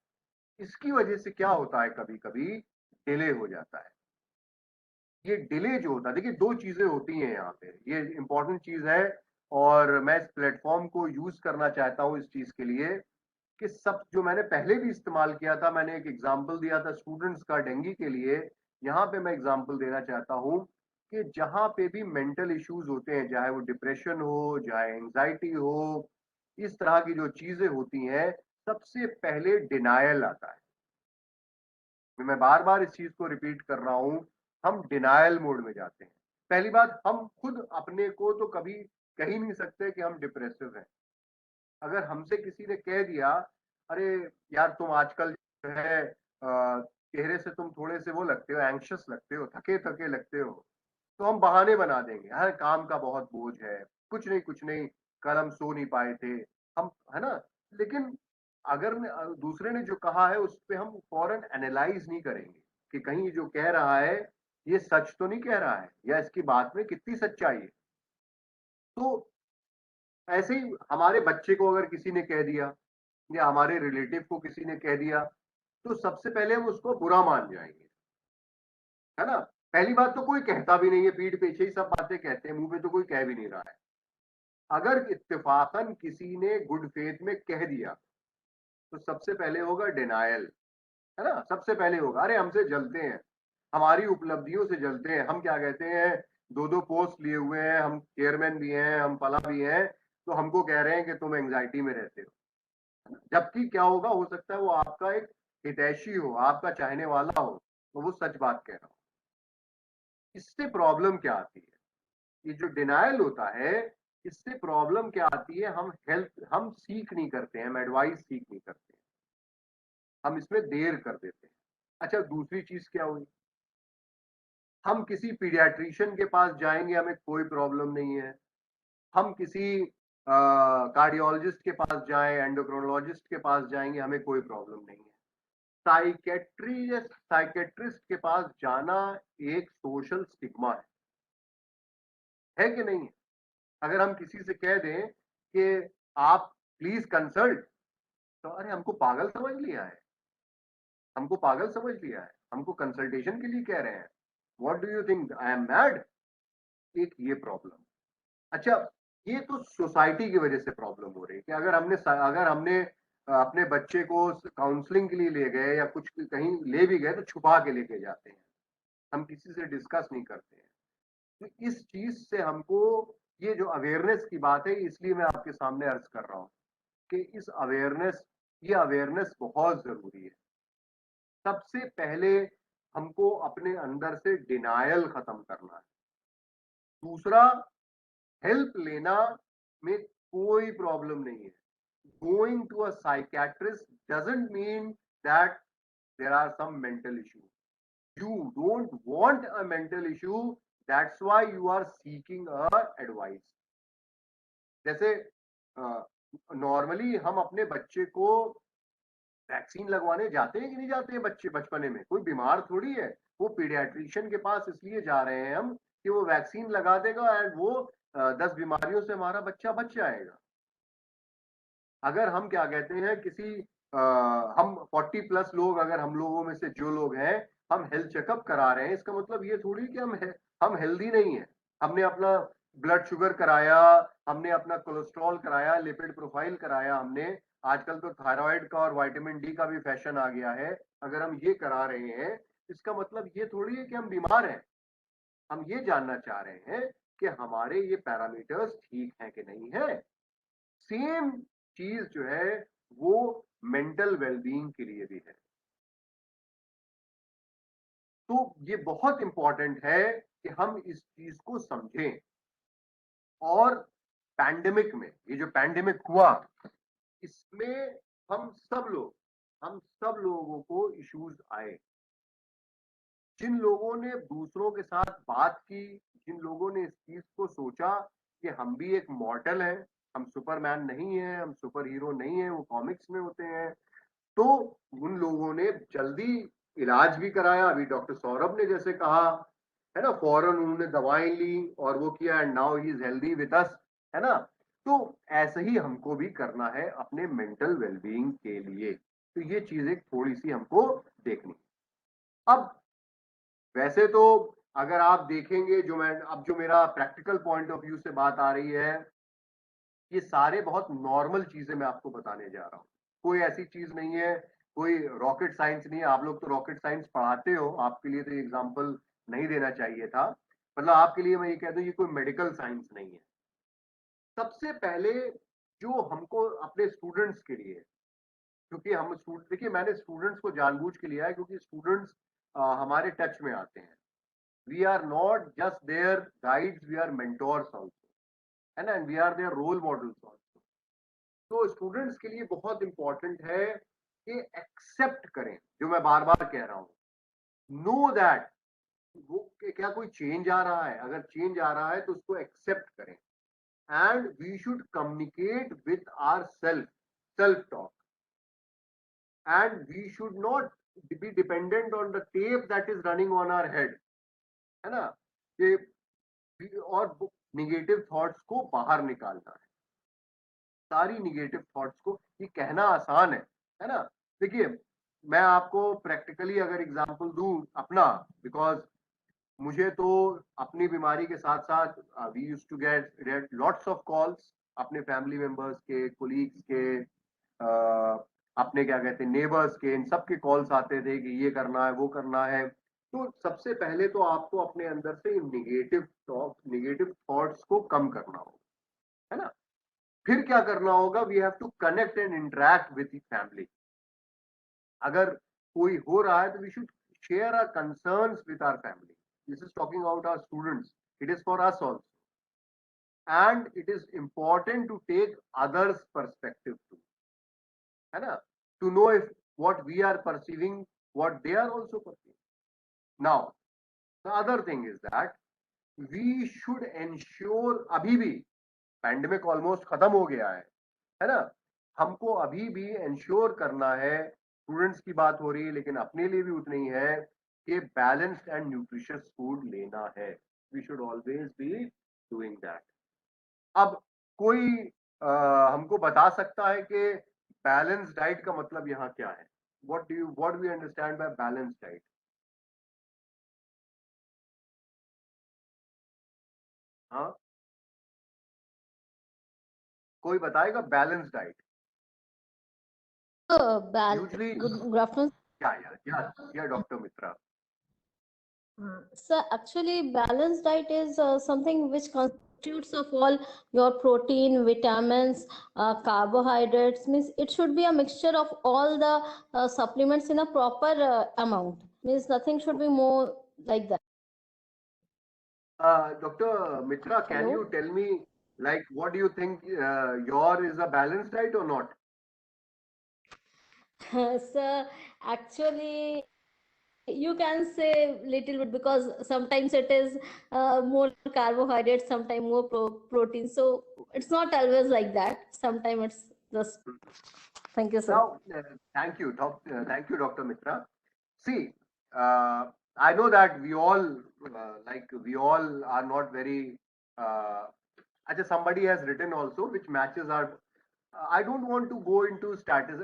S4: इसकी वजह से क्या होता है, कभी कभी डिले हो जाता है। ये डिले जो होता है, देखिए दो चीजें होती हैं यहाँ पे, ये इंपॉर्टेंट चीज है और मैं इस प्लेटफॉर्म को यूज करना चाहता हूँ इस चीज के लिए कि सब जो मैंने पहले भी इस्तेमाल किया था, मैंने एक एग्जाम्पल दिया था स्टूडेंट्स का डेंगू के लिए। यहाँ पे मैं एग्जाम्पल देना चाहता हूँ कि जहाँ पे भी मेंटल इश्यूज होते हैं, चाहे वो डिप्रेशन हो, चाहे एंजाइटी हो, इस तरह की जो चीजें होती हैं, सबसे पहले डिनायल आता है। मैं बार बार इस चीज को रिपीट कर रहा हूं, हम डिनायल मोड में जाते हैं। पहली बात, हम खुद अपने को तो कभी कह ही नहीं सकते कि हम डिप्रेसिव हैं। अगर हमसे किसी ने कह दिया, अरे यार तुम आजकल जो है चेहरे से तुम थोड़े से वो लगते हो, एंग्शियस लगते हो, थके थके लगते हो, तो हम बहाने बना देंगे, हर काम का बहुत बोझ है, कुछ नहीं, कल हम सो नहीं पाए थे, हम, है ना। लेकिन अगर दूसरे ने जो कहा है उस पर हम फौरन एनालाइज नहीं करेंगे कि कहीं ये जो कह रहा है ये सच तो नहीं कह रहा है, या इसकी बात में कितनी सच्चाई है। तो ऐसे ही हमारे बच्चे को अगर किसी ने कह दिया या हमारे रिलेटिव को किसी ने कह दिया, तो सबसे पहले हम उसको बुरा मान जाएंगे, है ना। पहली बात तो कोई कहता भी नहीं है, पीठ पीछे ही सब बातें कहते हैं, मुंह पे तो कोई कह भी नहीं रहा है। अगर इत्तेफाकन किसी ने गुड फेथ में कह दिया तो सबसे पहले होगा डिनायल, है ना। सबसे पहले होगा, अरे हमसे जलते हैं, हमारी उपलब्धियों से जलते हैं, हम क्या कहते हैं, दो दो पोस्ट लिए हुए हैं, हम चेयरमैन भी हैं, हम फला भी हैं, तो हमको कह रहे हैं कि तुम एंग्जाइटी में रहते हो। जबकि क्या होगा, हो सकता है वो आपका एक हितैषी हो, आपका चाहने वाला हो, तो वो सच बात कह रहा हो। इससे प्रॉब्लम क्या आती है, ये जो डिनायल होता है, इससे प्रॉब्लम क्या आती है, हम सीख नहीं करते हैं, हम एडवाइस सीख नहीं करते हैं, हम इसमें देर कर देते हैं। अच्छा, दूसरी चीज क्या हुई, हम किसी पीडियाट्रिशियन के पास जाएंगे, हमें कोई प्रॉब्लम नहीं है। हम किसी कार्डियोलॉजिस्ट के पास जाएं, एंडोक्रोनोलॉजिस्ट के पास जाएंगे, हमें कोई प्रॉब्लम नहीं है। साइकेट्री या साइकेट्रिस्ट के पास जाना एक सोशल स्टिग्मा है कि नहीं है? अगर हम किसी से कह दें कि आप प्लीज कंसल्ट, तो अरे हमको पागल समझ लिया है, हमको पागल समझ लिया है, हमको कंसल्टेशन के लिए कह रहे हैं, what do you think I am mad? एक ये प्रॉब्लम। अच्छा, ये तो सोसाइटी की वजह से प्रॉब्लम हो रही है कि अगर हमने अपने बच्चे को काउंसलिंग के लिए ले गए या कुछ कहीं ले भी गए तो छुपा के लेके जाते हैं, हम किसी से डिस्कस नहीं करते हैं। तो इस चीज से हमको, ये जो अवेयरनेस की बात है, इसलिए मैं आपके सामने अर्ज कर रहा हूँ कि ये अवेयरनेस बहुत जरूरी है। सबसे पहले हमको अपने अंदर से डिनायल खत्म करना है। दूसरा, हेल्प लेना में कोई प्रॉब्लम नहीं है। Going to a psychiatrist doesn't mean that there are some mental issue. You don't want a mental issue, that's why you are seeking a advice. जैसे नॉर्मली हम अपने बच्चे को वैक्सीन लगवाने जाते हैं कि नहीं जाते हैं? बच्चे बचपने में कोई बीमार थोड़ी है, वो पीडियाट्रिशियन के पास इसलिए जा रहे हैं हम कि वो वैक्सीन लगा देगा एंड वो 10 बीमारियों से हमारा बच्चा बच जाएगा। अगर हम क्या कहते हैं, हम 40 प्लस लोग, अगर हम लोगों में से जो लोग हैं हम हेल्थ चेकअप करा रहे हैं, इसका मतलब ये थोड़ी कि हम हेल्दी नहीं है, हमने अपना ब्लड शुगर कराया, हमने अपना कोलेस्ट्रॉल कराया, लिपिड प्रोफाइल कराया हमने, आजकल तो थायराइड का और विटामिन डी का भी फैशन आ गया है। अगर हम ये करा रहे हैं, इसका मतलब ये थोड़ी है कि हम बीमार हैं। हम ये जानना चाह रहे हैं कि हमारे ये पैरामीटर्स ठीक हैं कि नहीं है। सेम चीज जो है वो मेंटल वेलबींग के लिए भी है। तो ये बहुत इंपॉर्टेंट है कि हम इस चीज को समझें। और पैंडेमिक में, ये जो पैंडेमिक हुआ, इसमें हम सब लोगों को इश्यूज आए। जिन लोगों ने दूसरों के साथ बात की, जिन लोगों ने इस चीज को सोचा कि हम भी एक मॉर्टल हैं, हम सुपरमैन नहीं है, हम सुपर हीरो नहीं है, वो कॉमिक्स में होते हैं, तो उन लोगों ने जल्दी इलाज भी कराया। अभी डॉक्टर सौरभ ने जैसे कहा है ना, फौरन उन्होंने दवाएं ली और वो किया, and now he is healthy with us, है ना। तो ऐसे ही हमको भी करना है अपने मेंटल वेलबींग के लिए। तो ये चीजें थोड़ी सी हमको देखनी। अब वैसे तो अगर आप देखेंगे, जो मेरा प्रैक्टिकल पॉइंट ऑफ व्यू से बात आ रही है, ये सारे बहुत नॉर्मल चीजें मैं आपको बताने जा रहा हूँ। कोई ऐसी चीज नहीं है, कोई रॉकेट साइंस नहीं है। आप लोग तो रॉकेट साइंस पढ़ाते हो, आपके लिए तो एग्जाम्पल नहीं देना चाहिए था। मतलब आपके लिए मैं ये कह दूं, ये कोई मेडिकल साइंस नहीं है। सबसे पहले जो हमको अपने स्टूडेंट्स के लिए, क्योंकि हम देखिए, मैंने स्टूडेंट्स को जानबूझ के लिया है क्योंकि स्टूडेंट्स हमारे टच में आते हैं। We are not just their guides, we are mentors also, है ना, and we are their role models also. तो स्टूडेंट्स के लिए बहुत इंपॉर्टेंट है कि एक्सेप्ट करें, जो मैं बार बार कह रहा हूं, नो दैट वो क्या कोई चेंज आ रहा है, अगर चेंज आ रहा है तो उसको एक्सेप्ट करें। And we should communicate with our self talk, and we should not be dependent on the tape that is running on our head, है ना। और निगेटिव थॉट्स को बाहर निकालना है, सारी निगेटिव थॉट्स को। ये कहना आसान है ना। देखिए, मैं आपको प्रैक्टिकली अगर एग्जांपल दूं अपना, बिकॉज मुझे तो अपनी बीमारी के साथ साथ we used to get lots of calls अपने फैमिली मेंबर्स के, कोलीग्स के, अपने क्या कहते हैं नेबर्स के, इन सब के कॉल्स आते थे कि ये करना है, वो करना है। तो सबसे पहले तो आपको अपने अंदर से निगेटिव थॉट्स को कम करना होगा, है ना। फिर क्या करना होगा, we have to connect and interact with the family. अगर कोई हो रहा है तो we should share our concerns with our family. This is talking about our students, it is for us also, and it is important to take others perspective too, है ना, to know if what we are perceiving, what they are also perceiving. Now the other thing is that we should ensure, अभी भी pandemic almost खत्म हो गया है ना, हमको अभी भी इंश्योर करना है, स्टूडेंट्स की बात हो रही है लेकिन अपने लिए भी उतनी ही है, कि बैलेंस्ड एंड न्यूट्रिशियस फूड लेना है। We should always be doing that. अब कोई हमको बता सकता है कि बैलेंस डाइट का मतलब यहाँ क्या है? what we understand by balanced diet? हाँ, कोई बताएगा balance diet? Usually
S6: Good afternoon.
S4: या doctor Mitra?
S6: So actually, balanced diet is something which constitutes of all your protein, vitamins, carbohydrates. Means it should be a mixture of all the supplements in a proper amount. Means nothing should be more like that.
S4: Dr. Mitra, can
S6: Hello?
S4: you tell me, like, what do you think, your is a balanced diet or not?
S6: So actually, you can say little bit, because sometimes it is more carbohydrates, sometimes more protein. So it's not always like that. Sometimes it's just. Thank you, sir.
S4: Now, thank you, Dr. Mitra. See, I know that we all are not very. Somebody has written also, which matches our. I don't want to go into status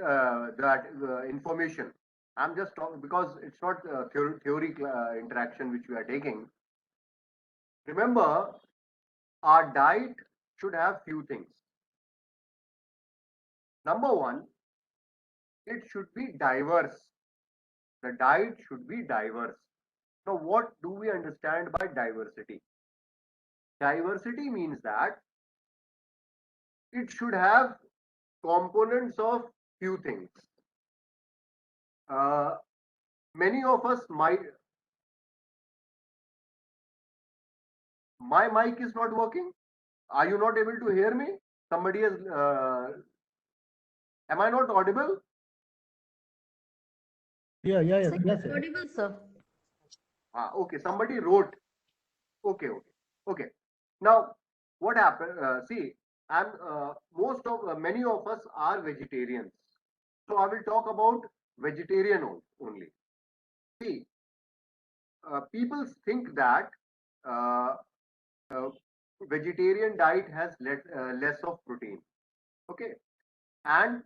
S4: that information. I'm just talking because it's not theory interaction which we are taking. Remember, our diet should have few things. Number one, it should be diverse. The diet should be diverse. Now, what do we understand by diversity? Diversity means that it should have components of few things. Many of us might. My mic is not working. Are you not able to hear me? Somebody has. Am I not audible?
S6: Sir, you're audible, sir.
S4: Okay. Somebody wrote. Okay. Now, what happened? See, and many of us are vegetarians. So I will talk about vegetarian only. See, people think that uh, vegetarian diet has less of protein. Okay, and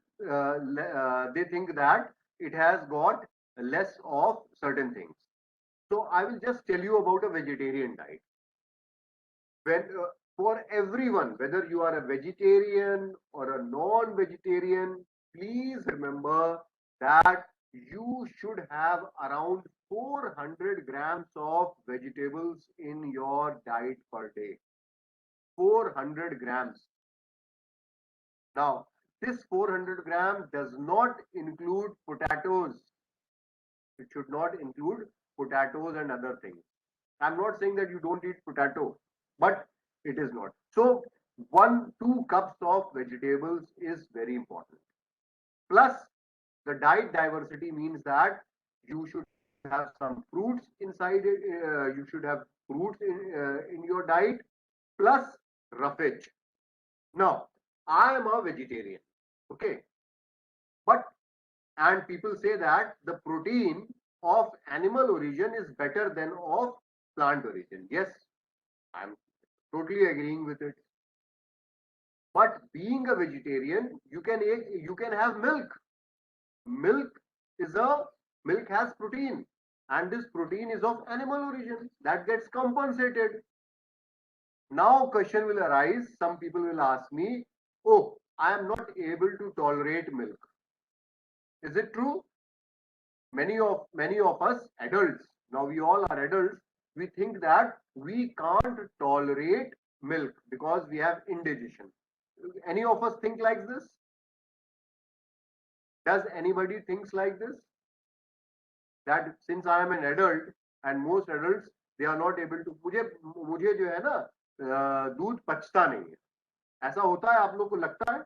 S4: they think that it has got less of certain things. So I will just tell you about a vegetarian diet. When for everyone, whether you are a vegetarian or a non-vegetarian, please remember that you should have around 400 grams of vegetables in your diet per day. 400 grams. Now, this 400 grams does not include potatoes. It should not include potatoes and other things. I'm not saying that you don't eat potato, but it is not. So 2 cups of vegetables is very important. Plus, the diet diversity means that you should have some fruits inside it. You should have fruits in your diet, plus roughage. Now, I am a vegetarian, okay, but and people say that the protein of animal origin is better than of plant origin. Yes, I'm totally agreeing with it. But being a vegetarian, you can have milk. Milk has protein, and this protein is of animal origin that gets compensated. Now, question will arise. Some people will ask me, "Oh, I am not able to tolerate milk." Is it true? Many of us adults, now we all are adults, we think that we can't tolerate milk because we have indigestion. Any of us think like this? Does anybody thinks like this, that since I am an adult and most adults, they are not able to, मुझे जो है ना दूध पचता नहीं है, ऐसा होता है? आप लोग को लगता है?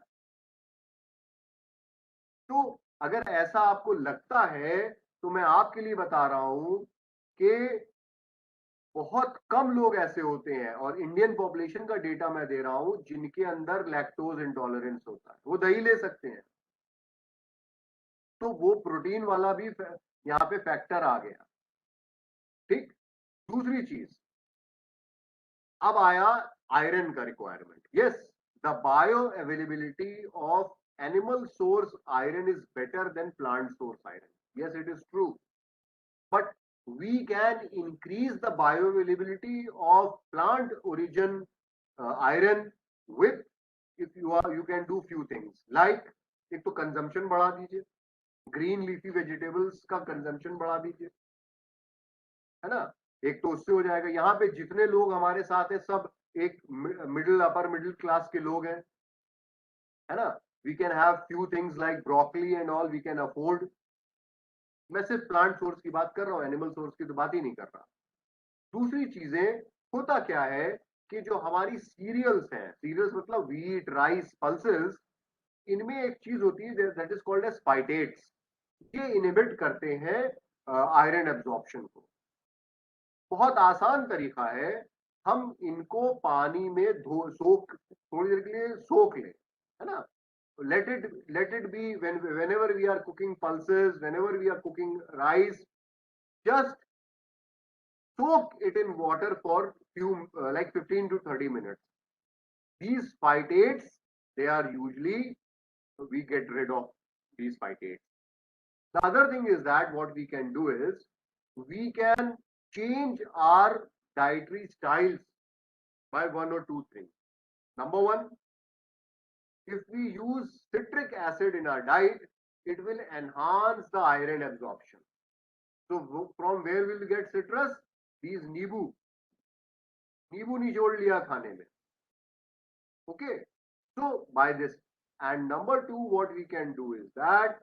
S4: तो अगर ऐसा आपको लगता है तो मैं आपके लिए बता रहा हूं कि बहुत कम लोग ऐसे होते हैं, और इंडियन पॉपुलेशन का डेटा मैं दे रहा हूं, जिनके अंदर लैक्टोज इंटॉलरेंस होता है। वो दही ले सकते हैं, तो वो प्रोटीन वाला भी यहाँ पे फैक्टर आ गया। ठीक, दूसरी चीज, अब आया आयरन का requirement. Yes, the bio availability of animal source iron is better than plant source iron. Yes, it is true, but we can increase the bioavailability of plant origin iron with, if you can do few things like, एक तो consumption बढ़ा दीजिए, green leafy vegetables का consumption बढ़ा दीजिए, है ना, एक तो उससे हो जाएगा। यहाँ पे जितने लोग हमारे साथ हैं सब एक अपर मिडिल क्लास के लोग हैं, है ना। We can have few things like broccoli and all we can afford. मैं सिर्फ प्लांट सोर्स की बात कर रहा हूँ, एनिमल सोर्स की तो बात ही नहीं कर रहा। दूसरी चीजें, होता क्या है कि जो हमारी सीरियल्स हैं, सीरियल्स मतलब व्हीट, राइस, पल्सेस, इनमें एक चीज होती है that is called as phytates. ये इनहिबिट करते हैं आयरन एब्जॉर्प्शन को। बहुत आसान तरीका है, हम इनको पानी में थोड़ी देर के लिए सोख लें, है ना। let it be whenever we are cooking pulses, whenever we are cooking rice, just soak it in water for few like 15 to 30 minutes. These phytates, they are usually, we get rid of these phytates. The other thing is that what we can do is we can change our dietary styles. by one or two things. Number one, if we use citric acid in our diet, it will enhance the iron absorption. So from where will we get citrus? These नींबू निचोड़ लिया खाने में. Okay, so by this. And number two, what we can do is that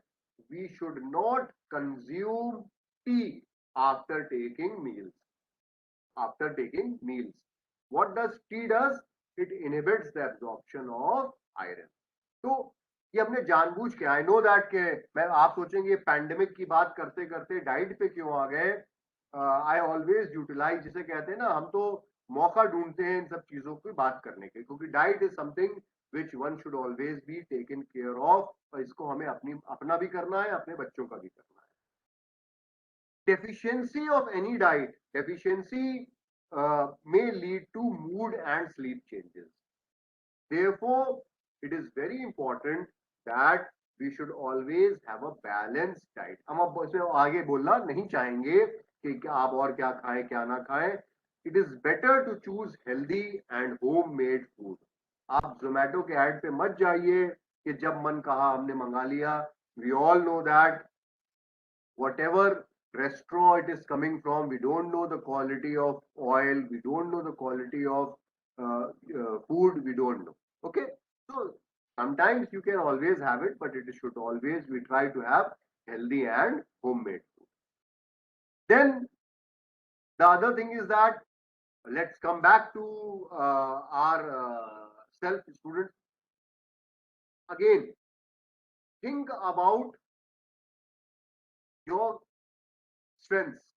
S4: we should not consume tea after taking meals. After taking meals, what does tea does? It inhibits the absorption of iron. तो ये हमने जानबूझ के, I know that के मैं आप सोचेंगे pandemic की बात करते करते डाइट पे क्यों आ गए. आई ऑलवेज यूटिलाइज, जिसे कहते हैं ना, हम तो मौका ढूंढते हैं इन सब चीजों की बात करने के, क्योंकि diet is something which one should always be taken care of, और इसको हमें अपना भी करना है, अपने बच्चों का भी करना है. Deficiency of any diet, deficiency may lead to mood and sleep changes. Therefore, it is very important that we should always have a balanced diet. हम अब इसमें आगे बोलना नहीं चाहेंगे कि आप और क्या खाएं क्या ना खाएं. It is better to choose healthy and homemade food. आप Zomato के ऐड पे मत जाइए कि जब मन कहा हमने मंगा लिया. We all know that whatever restaurant it is coming from, we don't know the quality of oil, we don't know the quality of food, we don't know. Okay, so sometimes you can always have it, but it should always, we try to have healthy and homemade food. Then the other thing is that, let's come back to our self students. Again, think about your strengths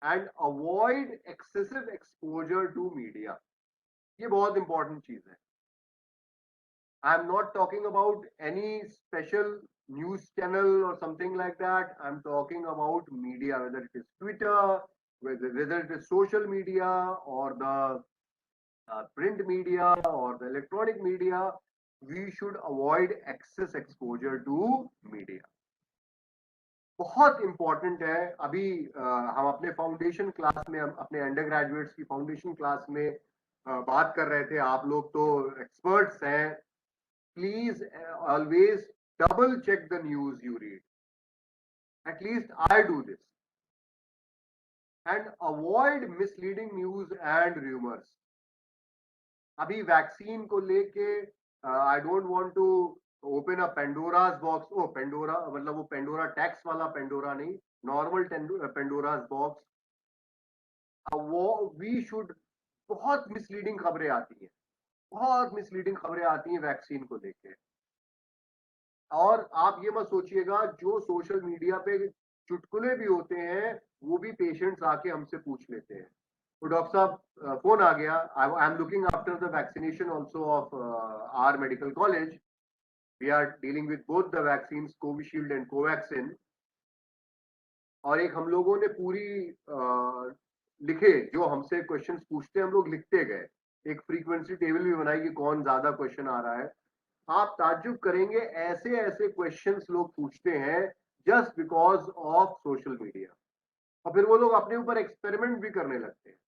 S4: and avoid excessive exposure to media. ये बहुत important चीज है. I am not talking about any special news channel or something like that. I am talking about media, whether it is Twitter, whether it is social media or the print media or the electronic media. We should avoid excess exposure to media. बहुत important है. अभी हम अपने foundation class में, अपने under graduates की foundation class में बात कर रहे थे. आप लोग तो एक्सपर्ट्स हैं. Please always double check the news you read. At least I do this. And avoid misleading news and rumours. अभी वैक्सीन को लेके I don't want to open a Pandora's box. Oh Pandora मतलब वो पेंडोरा टैक्स वाला Pandora नहीं, normal Pandora's box. वो we should, बहुत misleading खबरें आती हैं, बहुत मिसलीडिंग खबरें आती हैं वैक्सीन को लेके. और आप ये मत सोचिएगा जो सोशल मीडिया पे चुटकुले भी होते हैं वो भी पेशेंट्स आके हमसे पूछ लेते हैं. तो डॉक्टर साहब फोन आ गया. I am looking after the vaccination also of our medical college. We are dealing with both the vaccines, Covishield and Covaxin. और एक हम लोगों ने पूरी लिखे, जो हमसे क्वेश्चंस पूछते हैं हम लोग लिखते गए. एक फ्रीक्वेंसी टेबल भी बनाई कि कौन ज्यादा क्वेश्चन आ रहा है. आप ताज्जुब करेंगे ऐसे ऐसे क्वेश्चंस लोग पूछते हैं just because of social media. और फिर वो लोग अपने ऊपर एक्सपेरिमेंट भी करने लगते हैं.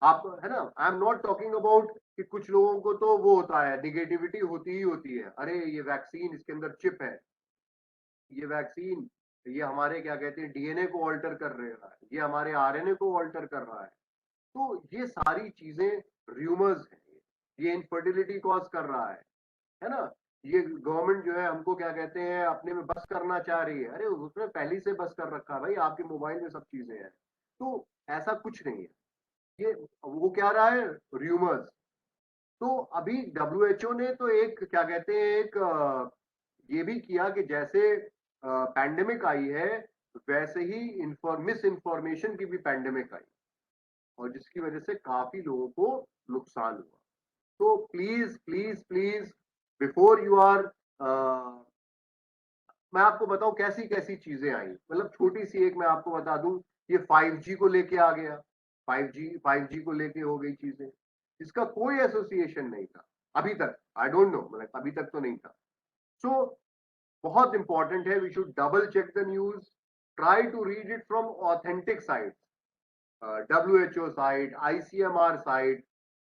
S4: आप है ना, I am not talking about कि कुछ लोगों को तो वो होता है, निगेटिविटी होती ही होती है. अरे ये वैक्सीन, इसके अंदर चिप है, ये वैक्सीन, ये हमारे क्या कहते हैं डीएनए को ऑल्टर कर रहा है, ये हमारे आरएनए को ऑल्टर कर रहा है. तो ये सारी चीजें र्यूमर्स हैं. ये इनफर्टिलिटी कॉज कर रहा है ना. ये गवर्नमेंट जो है हमको क्या कहते हैं अपने में बस करना चाह रही है. अरे उसने पहले से बस कर रखा है भाई, आपके मोबाइल में सब चीजें हैं. तो ऐसा कुछ नहीं है. ये वो क्या रहा है, र्यूमर्स. तो अभी WHO ने तो एक क्या कहते हैं एक ये भी किया कि जैसे पैंडेमिक आई है वैसे ही मिस इन्फॉर्मेशन की भी पैंडेमिक आई, और जिसकी वजह से काफी लोगों को नुकसान हुआ. तो please please please before you are, मैं आपको बताऊं कैसी कैसी चीजें आई. मतलब छोटी सी एक मैं आपको बता दूं, ये 5G को लेके आ गया. 5G को लेके हो गई चीजें, इसका कोई एसोसिएशन नहीं था अभी तक. आई डोंट नो, मतलब अभी तक तो नहीं था. सो बहुत इंपॉर्टेंट है, we should double check the news. Try to read it from authentic site, WHO site, ICMR site.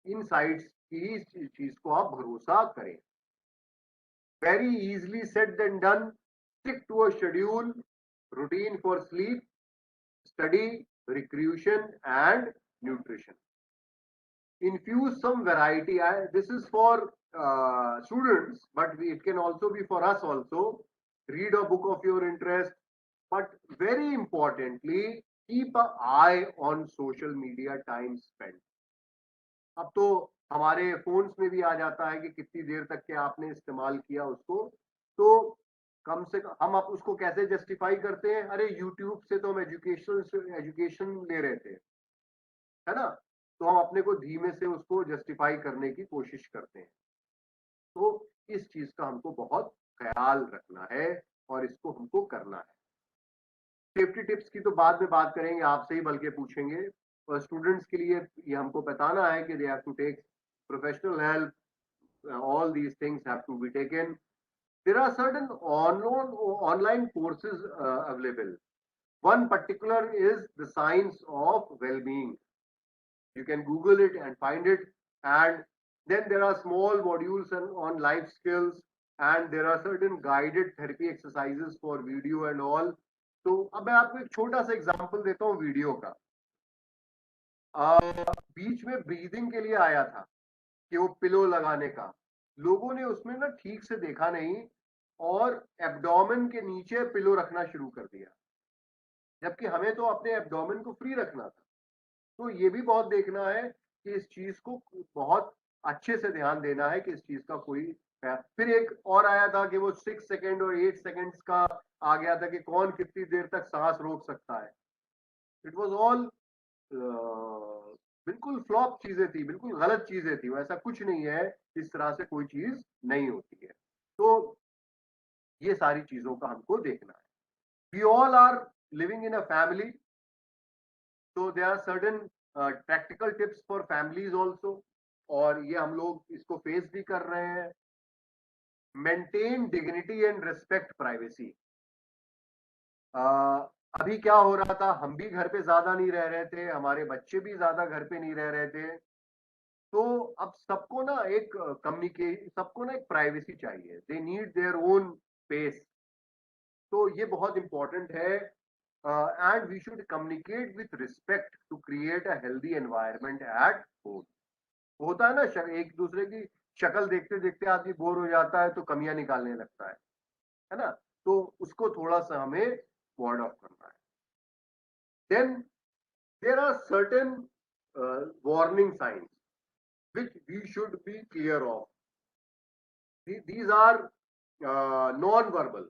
S4: इन साइट्स की चीज को आप भरोसा करें. Very easily said than done. Stick to a schedule, routine for sleep, study, recreation, and nutrition. Infuse some variety. This is for students, but it can also be for us also. Read a book of your interest, but very importantly, keep an eye on social media time spent. अब तो हमारे phones में भी आ जाता है कि कितनी देर तक के आपने इस्तेमाल किया उसको. तो कम से कम हम आप उसको कैसे जस्टिफाई करते हैं? अरे यूट्यूब से तो हम एजुकेशन ले रहे थे, है ना. तो हम अपने को धीमे से उसको जस्टिफाई करने की कोशिश करते हैं. तो इस चीज का हमको बहुत ख्याल रखना है और इसको हमको करना है. सेफ्टी टिप्स की तो बाद में बात करेंगे, आपसे ही बल्कि पूछेंगे. और स्टूडेंट्स के लिए ये हमको बताना है कि they have to take professional help. All these things have to be taken. There are certain online courses available. One particular is the science of well-being. You can Google it and find it. And then there are small modules on life skills, and there are certain guided therapy exercises for video and all. तो अब मैं आपको एक छोटा सा example देता हूँ video का. बीच में ब्रीदिंग के लिए आया था कि वो पिलो लगाने का. लोगों ने उसमें ना ठीक से देखा नहीं और एब्डोमेन के नीचे पिलो रखना शुरू कर दिया, जबकि हमें तो अपने एब्डोमेन को फ्री रखना था. तो ये भी बहुत देखना है कि इस चीज को बहुत अच्छे से ध्यान देना है कि इस चीज का कोई है. फिर एक और आया था कि वो 6 सेकेंड और 8 सेकेंड्स का आ गया था कि कौन कितनी देर तक सांस रोक सकता है. इट वॉज ऑल बिल्कुल फ्लॉप चीजें थी, बिल्कुल गलत चीजें थी. ऐसा कुछ नहीं है, इस तरह से कोई चीज नहीं होती है. तो ये सारी चीजों का हमको देखना है. We all are living in a family, so there are certain practical tips for families also, और ये हम लोग इसको फेस भी कर रहे हैं. Maintain dignity and respect privacy. अभी क्या हो रहा था, हम भी घर पे ज्यादा नहीं रह रहे थे, हमारे बच्चे भी ज्यादा घर पे नहीं रह रहे थे. तो अब सबको ना एक सबको ना एक प्राइवेसी चाहिए. They need their own space. तो ये बहुत इंपॉर्टेंट है. And we should communicate with respect to create a healthy environment at home. होता है ना, एक दूसरे की शक्ल देखते देखते आदमी बोर हो जाता है तो कमियां निकालने लगता है ना. तो उसको थोड़ा सा हमें वार्ड ऑफ करना है. Then there are certain warning signs which we should be clear of. These are non-verbal.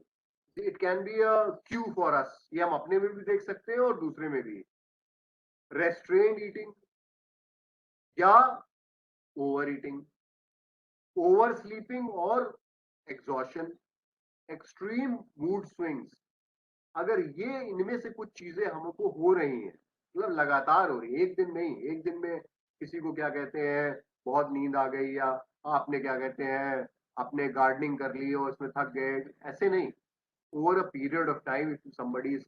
S4: It can be a cue for us. ये हम अपने में भी देख सकते हैं और दूसरे में भी. Restrained eating या ओवर ईटिंग, ओवर स्लीपिंग और एग्जॉशन, एक्सट्रीम मूड स्विंग्स. अगर ये इनमें से कुछ चीजें हमको हो रही हैं, मतलब लगातार हो रही है, एक दिन नहीं, एक दिन में किसी को क्या कहते हैं बहुत नींद आ गई, या आपने क्या कहते हैं अपने गार्डनिंग कर ली और उसमें थक गए, ऐसे नहीं. over a period of time, if somebody is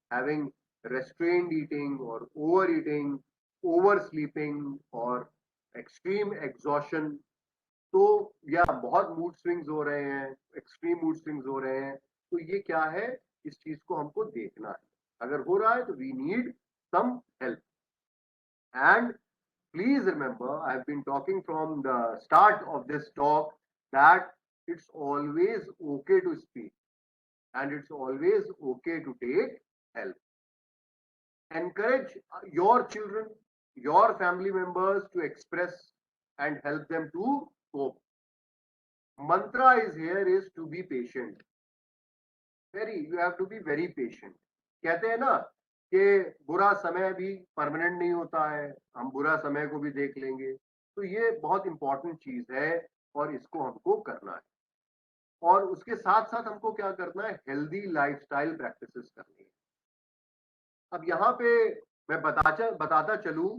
S4: having restrained eating or overeating, oversleeping or extreme exhaustion, तो या बहुत मूड स्विंग्स हो रहे हैं, एक्सट्रीम मूड स्विंग्स हो रहे हैं, तो ये क्या है, इस चीज को हमको देखना है. अगर हो रहा है तो we need some help. And please remember, I have been talking from the start of this talk that it's always okay to speak. And it's always okay to take help. Encourage your children, your family members to express and help them to cope. Mantra is here is to be patient. You have to be very patient. कहते हैं ना कि बुरा समय भी permanent नहीं होता है, हम बुरा समय को भी देख लेंगे. तो ये बहुत इंपॉर्टेंट चीज है और इसको हमको करना है. और उसके साथ साथ हमको क्या करना है, हेल्दी लाइफस्टाइल प्रैक्टिसेस करनी है. अब यहाँ पे मैं बताता चलूं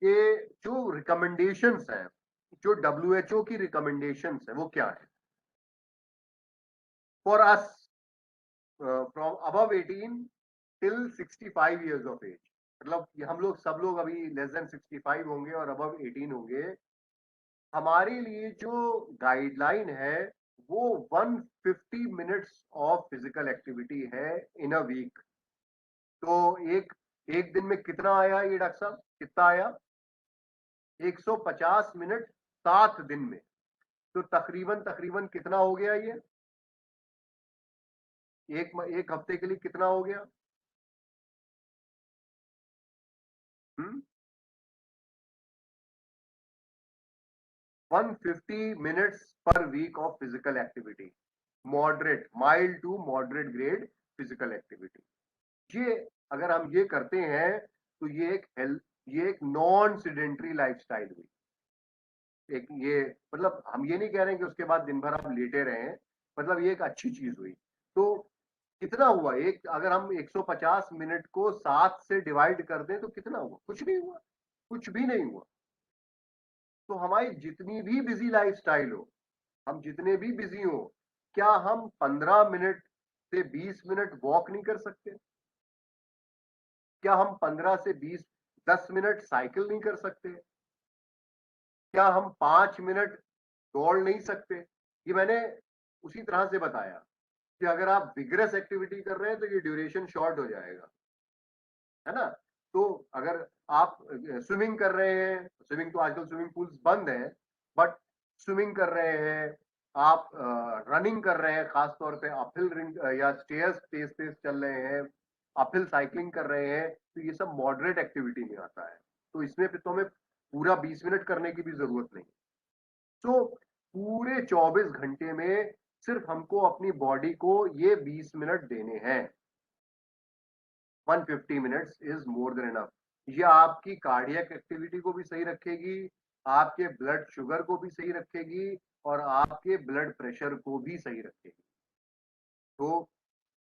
S4: कि जो रिकमेंडेशंस हैं, जो WHO की रिकमेंडेशंस है वो क्या है. For us from above 18 till 65 years of age, मतलब हम लोग सब लोग अभी लेस देन 65 होंगे और अबव 18 होंगे, हमारे लिए जो गाइडलाइन है वो 150 मिनट्स ऑफ फिजिकल एक्टिविटी है इन अ वीक। तो एक एक दिन में कितना आया ये डॉक्टर साहब, कितना आया? 150 मिनट 7 दिन में, तो तकरीबन तकरीबन कितना हो गया ये? एक हफ्ते के लिए कितना हो गया? 150 minutes per week of physical activity, moderate, mild to moderate grade physical activity. ये अगर हम ये करते हैं तो ये एक नॉन सीडेंटरी लाइफस्टाइल हुई। एक ये मतलब हम ये नहीं कह रहे हैं कि उसके बाद दिन भर आप लेटे रहे, मतलब ये एक अच्छी चीज हुई। तो कितना हुआ? एक अगर हम 150 मिनट को 7 से डिवाइड कर दें तो कितना हुआ? कुछ नहीं हुआ, कुछ भी नहीं हुआ। तो हमारी जितनी भी बिजी लाइफस्टाइल हो, हम जितने भी बिजी हो, क्या हम 15 मिनट से 20 मिनट वॉक नहीं कर सकते? क्या हम 15 से 10 मिनट साइकिल नहीं कर सकते? क्या हम 5 मिनट दौड़ नहीं सकते? ये मैंने उसी तरह से बताया कि अगर आप विग्रस एक्टिविटी कर रहे हैं तो ये ड्यूरेशन शॉर्ट हो जाएगा, है ना? तो अगर आप स्विमिंग कर रहे हैं, स्विमिंग तो आजकल स्विमिंग पूल्स बंद हैं, बट स्विमिंग कर रहे हैं, आप रनिंग कर रहे हैं, खासतौर पे अपहिल रिंग या स्टेयर्स तेज तेज चल रहे हैं, अपहिल साइकिलिंग कर रहे हैं, तो ये सब मॉडरेट एक्टिविटी में आता है। तो इसमें तो हमें पूरा 20 मिनट करने की भी जरूरत नहीं। तो पूरे 24 घंटे में सिर्फ हमको अपनी बॉडी को ये 20 मिनट देने हैं। 150 minutes is more than enough. ये आपकी कार्डियक एक्टिविटी को भी सही रखेगी, आपके ब्लड शुगर को भी सही रखेगी और आपके ब्लड प्रेशर को भी सही रखेगी। तो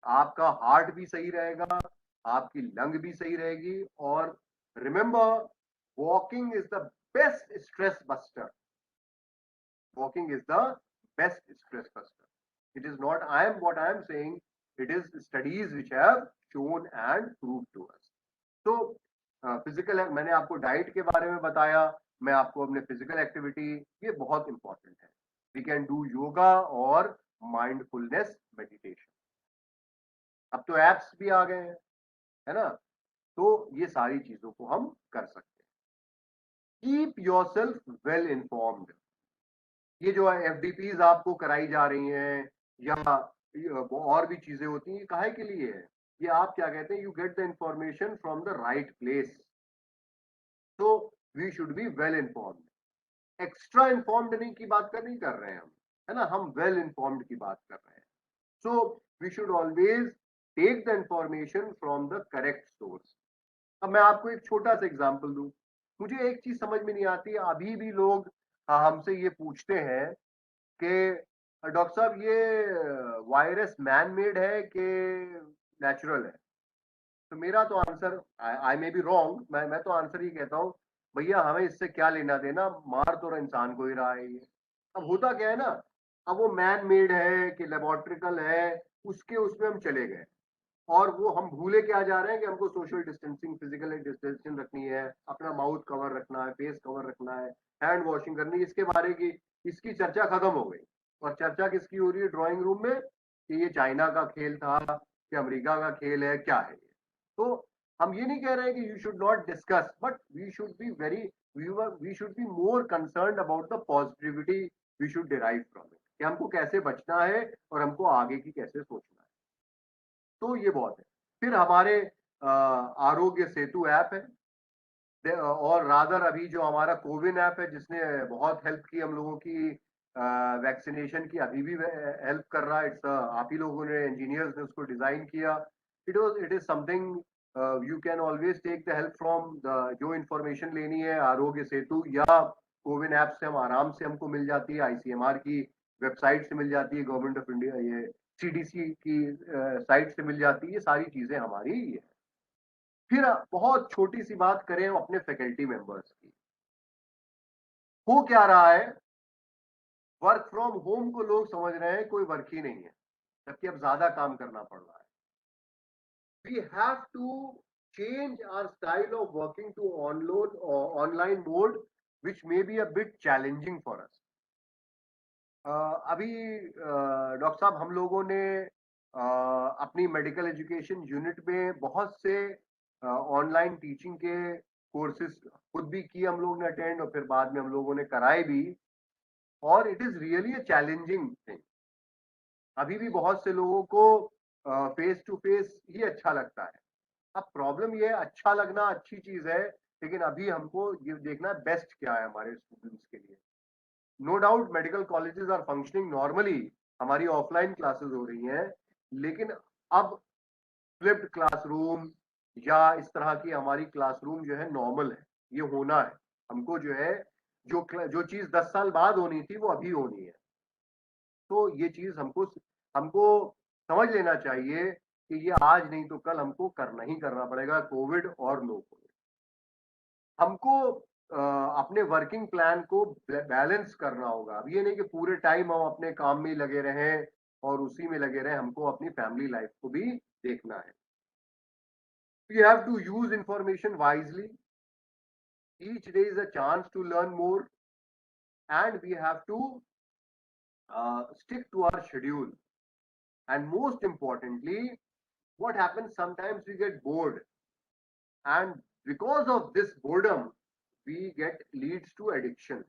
S4: आपका हार्ट भी सही रहेगा, आपकी लंग भी सही रहेगी। और remember, walking is the best stress buster. Walking is the best stress buster. It is not what I am saying, it is studies which have shown and proved to us. So physical मैंने आपको diet के बारे में बताया, मैं आपको अपने physical activity, ये बहुत इंपॉर्टेंट है। वी कैन डू योगा और माइंडफुलनेस मेडिटेशन। अब तो एप्स भी आ गए हैं, है ना? तो ये सारी चीजों को हम कर सकते हैं। Keep yourself well informed. ये जो एफडीपीज आपको कराई जा रही हैं या वो और भी चीजें होती हैं, ये काहे के लिए है? ये आप क्या कहते हैं, you get the information from the right place. तो we should be well informed. Extra informed नहीं की बात नहीं कर रहे हैं हम, है ना? हम वेल इन्फॉर्म्ड की बात कर रहे हैं। So we should always take the information from the correct source. अब मैं आपको एक छोटा सा एग्जांपल दूं। मुझे एक चीज समझ में नहीं आती, अभी भी लोग हमसे ये पूछते हैं कि डॉक्टर साहब ये वायरस मैन मेड है कि नेचुरल है? तो मेरा तो answer, I may be wrong, मैं तो आंसर ये कहता हूँ, भैया हमें इससे क्या लेना देना, मार तो इंसान को ही रहा है ये। अब होता क्या है ना, अब वो मैन मेड है कि लेबोरेटरिकल है, उसमें हम चले गए और वो हम भूले क्या जा रहे हैं कि हमको सोशल डिस्टेंसिंग, फिजिकल डिस्टेंसिंग रखनी है, अपना माउथ कवर रखना है, फेस कवर रखना है, हैंड वॉशिंग करनी है। इसके बारे की इसकी चर्चा खत्म हो गई। और चर्चा किसकी हो रही है ड्राइंग रूम में, कि ये चाइना का खेल था कि अमेरिका का खेल है, क्या है ये? तो हम ये नहीं कह रहे हैं कि you should not discuss, but we should be we should be more concerned about the positivity we should derive from it, कि हमको कैसे बचना है और हमको आगे की कैसे सोचना है। तो ये बहुत है। फिर हमारे आरोग्य सेतु ऐप है, और रादर अभी जो हमारा कोविन ऐप है जिसने बहुत हेल्प की हम लोगों की वैक्सीनेशन की, अभी भी हेल्प कर रहा है। इट्स आप ही लोगों ने, इंजीनियर्स ने उसको डिजाइन किया। It is something you can always take the help from the, जो इंफॉर्मेशन लेनी है आरोग्य सेतु या कोविन ऐप से हम आराम से हमको मिल जाती है, आईसीएमआर की वेबसाइट से मिल जाती है, गवर्नमेंट ऑफ इंडिया ये सीडीसी की साइट से मिल जाती है। ये सारी चीजें हमारी ही है। फिर बहुत छोटी सी बात करें अपने फैकल्टी मेंबर्स की, हो क्या रहा है, वर्क फ्रॉम होम को लोग समझ रहे हैं कोई वर्क ही नहीं है, जबकि अब ज्यादा काम करना पड़ रहा है। We have to change our style of working to online mode, which may be a bit challenging for us. अभी डॉक्टर साहब हम लोगों ने अपनी मेडिकल एजुकेशन यूनिट में बहुत से ऑनलाइन टीचिंग के कोर्सेज खुद भी किए हम लोगों ने अटेंड, और फिर बाद में हम लोगों ने कराए भी, और it is really a challenging thing. अभी भी बहुत से लोगों को फेस टू फेस ही अच्छा लगता है. अब प्रॉब्लम ये है, अच्छा लगना अच्छी चीज है, लेकिन अभी हमको ये देखना है बेस्ट क्या है हमारे स्टूडेंट्स के लिए. No doubt medical colleges are functioning normally, हमारी ऑफलाइन क्लासेस हो रही हैं, लेकिन अब फ्लिप्ड क्लासरूम या इस तरह की हमारी क्लासरूम जो है नॉर्मल है, ये होना है. हमको जो है जो चीज 10 साल बाद होनी थी वो अभी होनी है. तो ये चीज हमको समझ लेना चाहिए कि ये आज नहीं तो कल हमको करना ही करना पड़ेगा, कोविड और नो कोविड. हमको अपने वर्किंग प्लान को बैलेंस करना होगा. अब ये नहीं कि पूरे टाइम हम अपने काम में लगे रहें और उसी में लगे रहें, हमको अपनी फैमिली लाइफ को भी देखना है. We have to use information wisely. Each day is a chance to learn more, and we have to stick to our schedule. And most importantly, what happens sometimes we get bored, and because of this boredom we get leads to addiction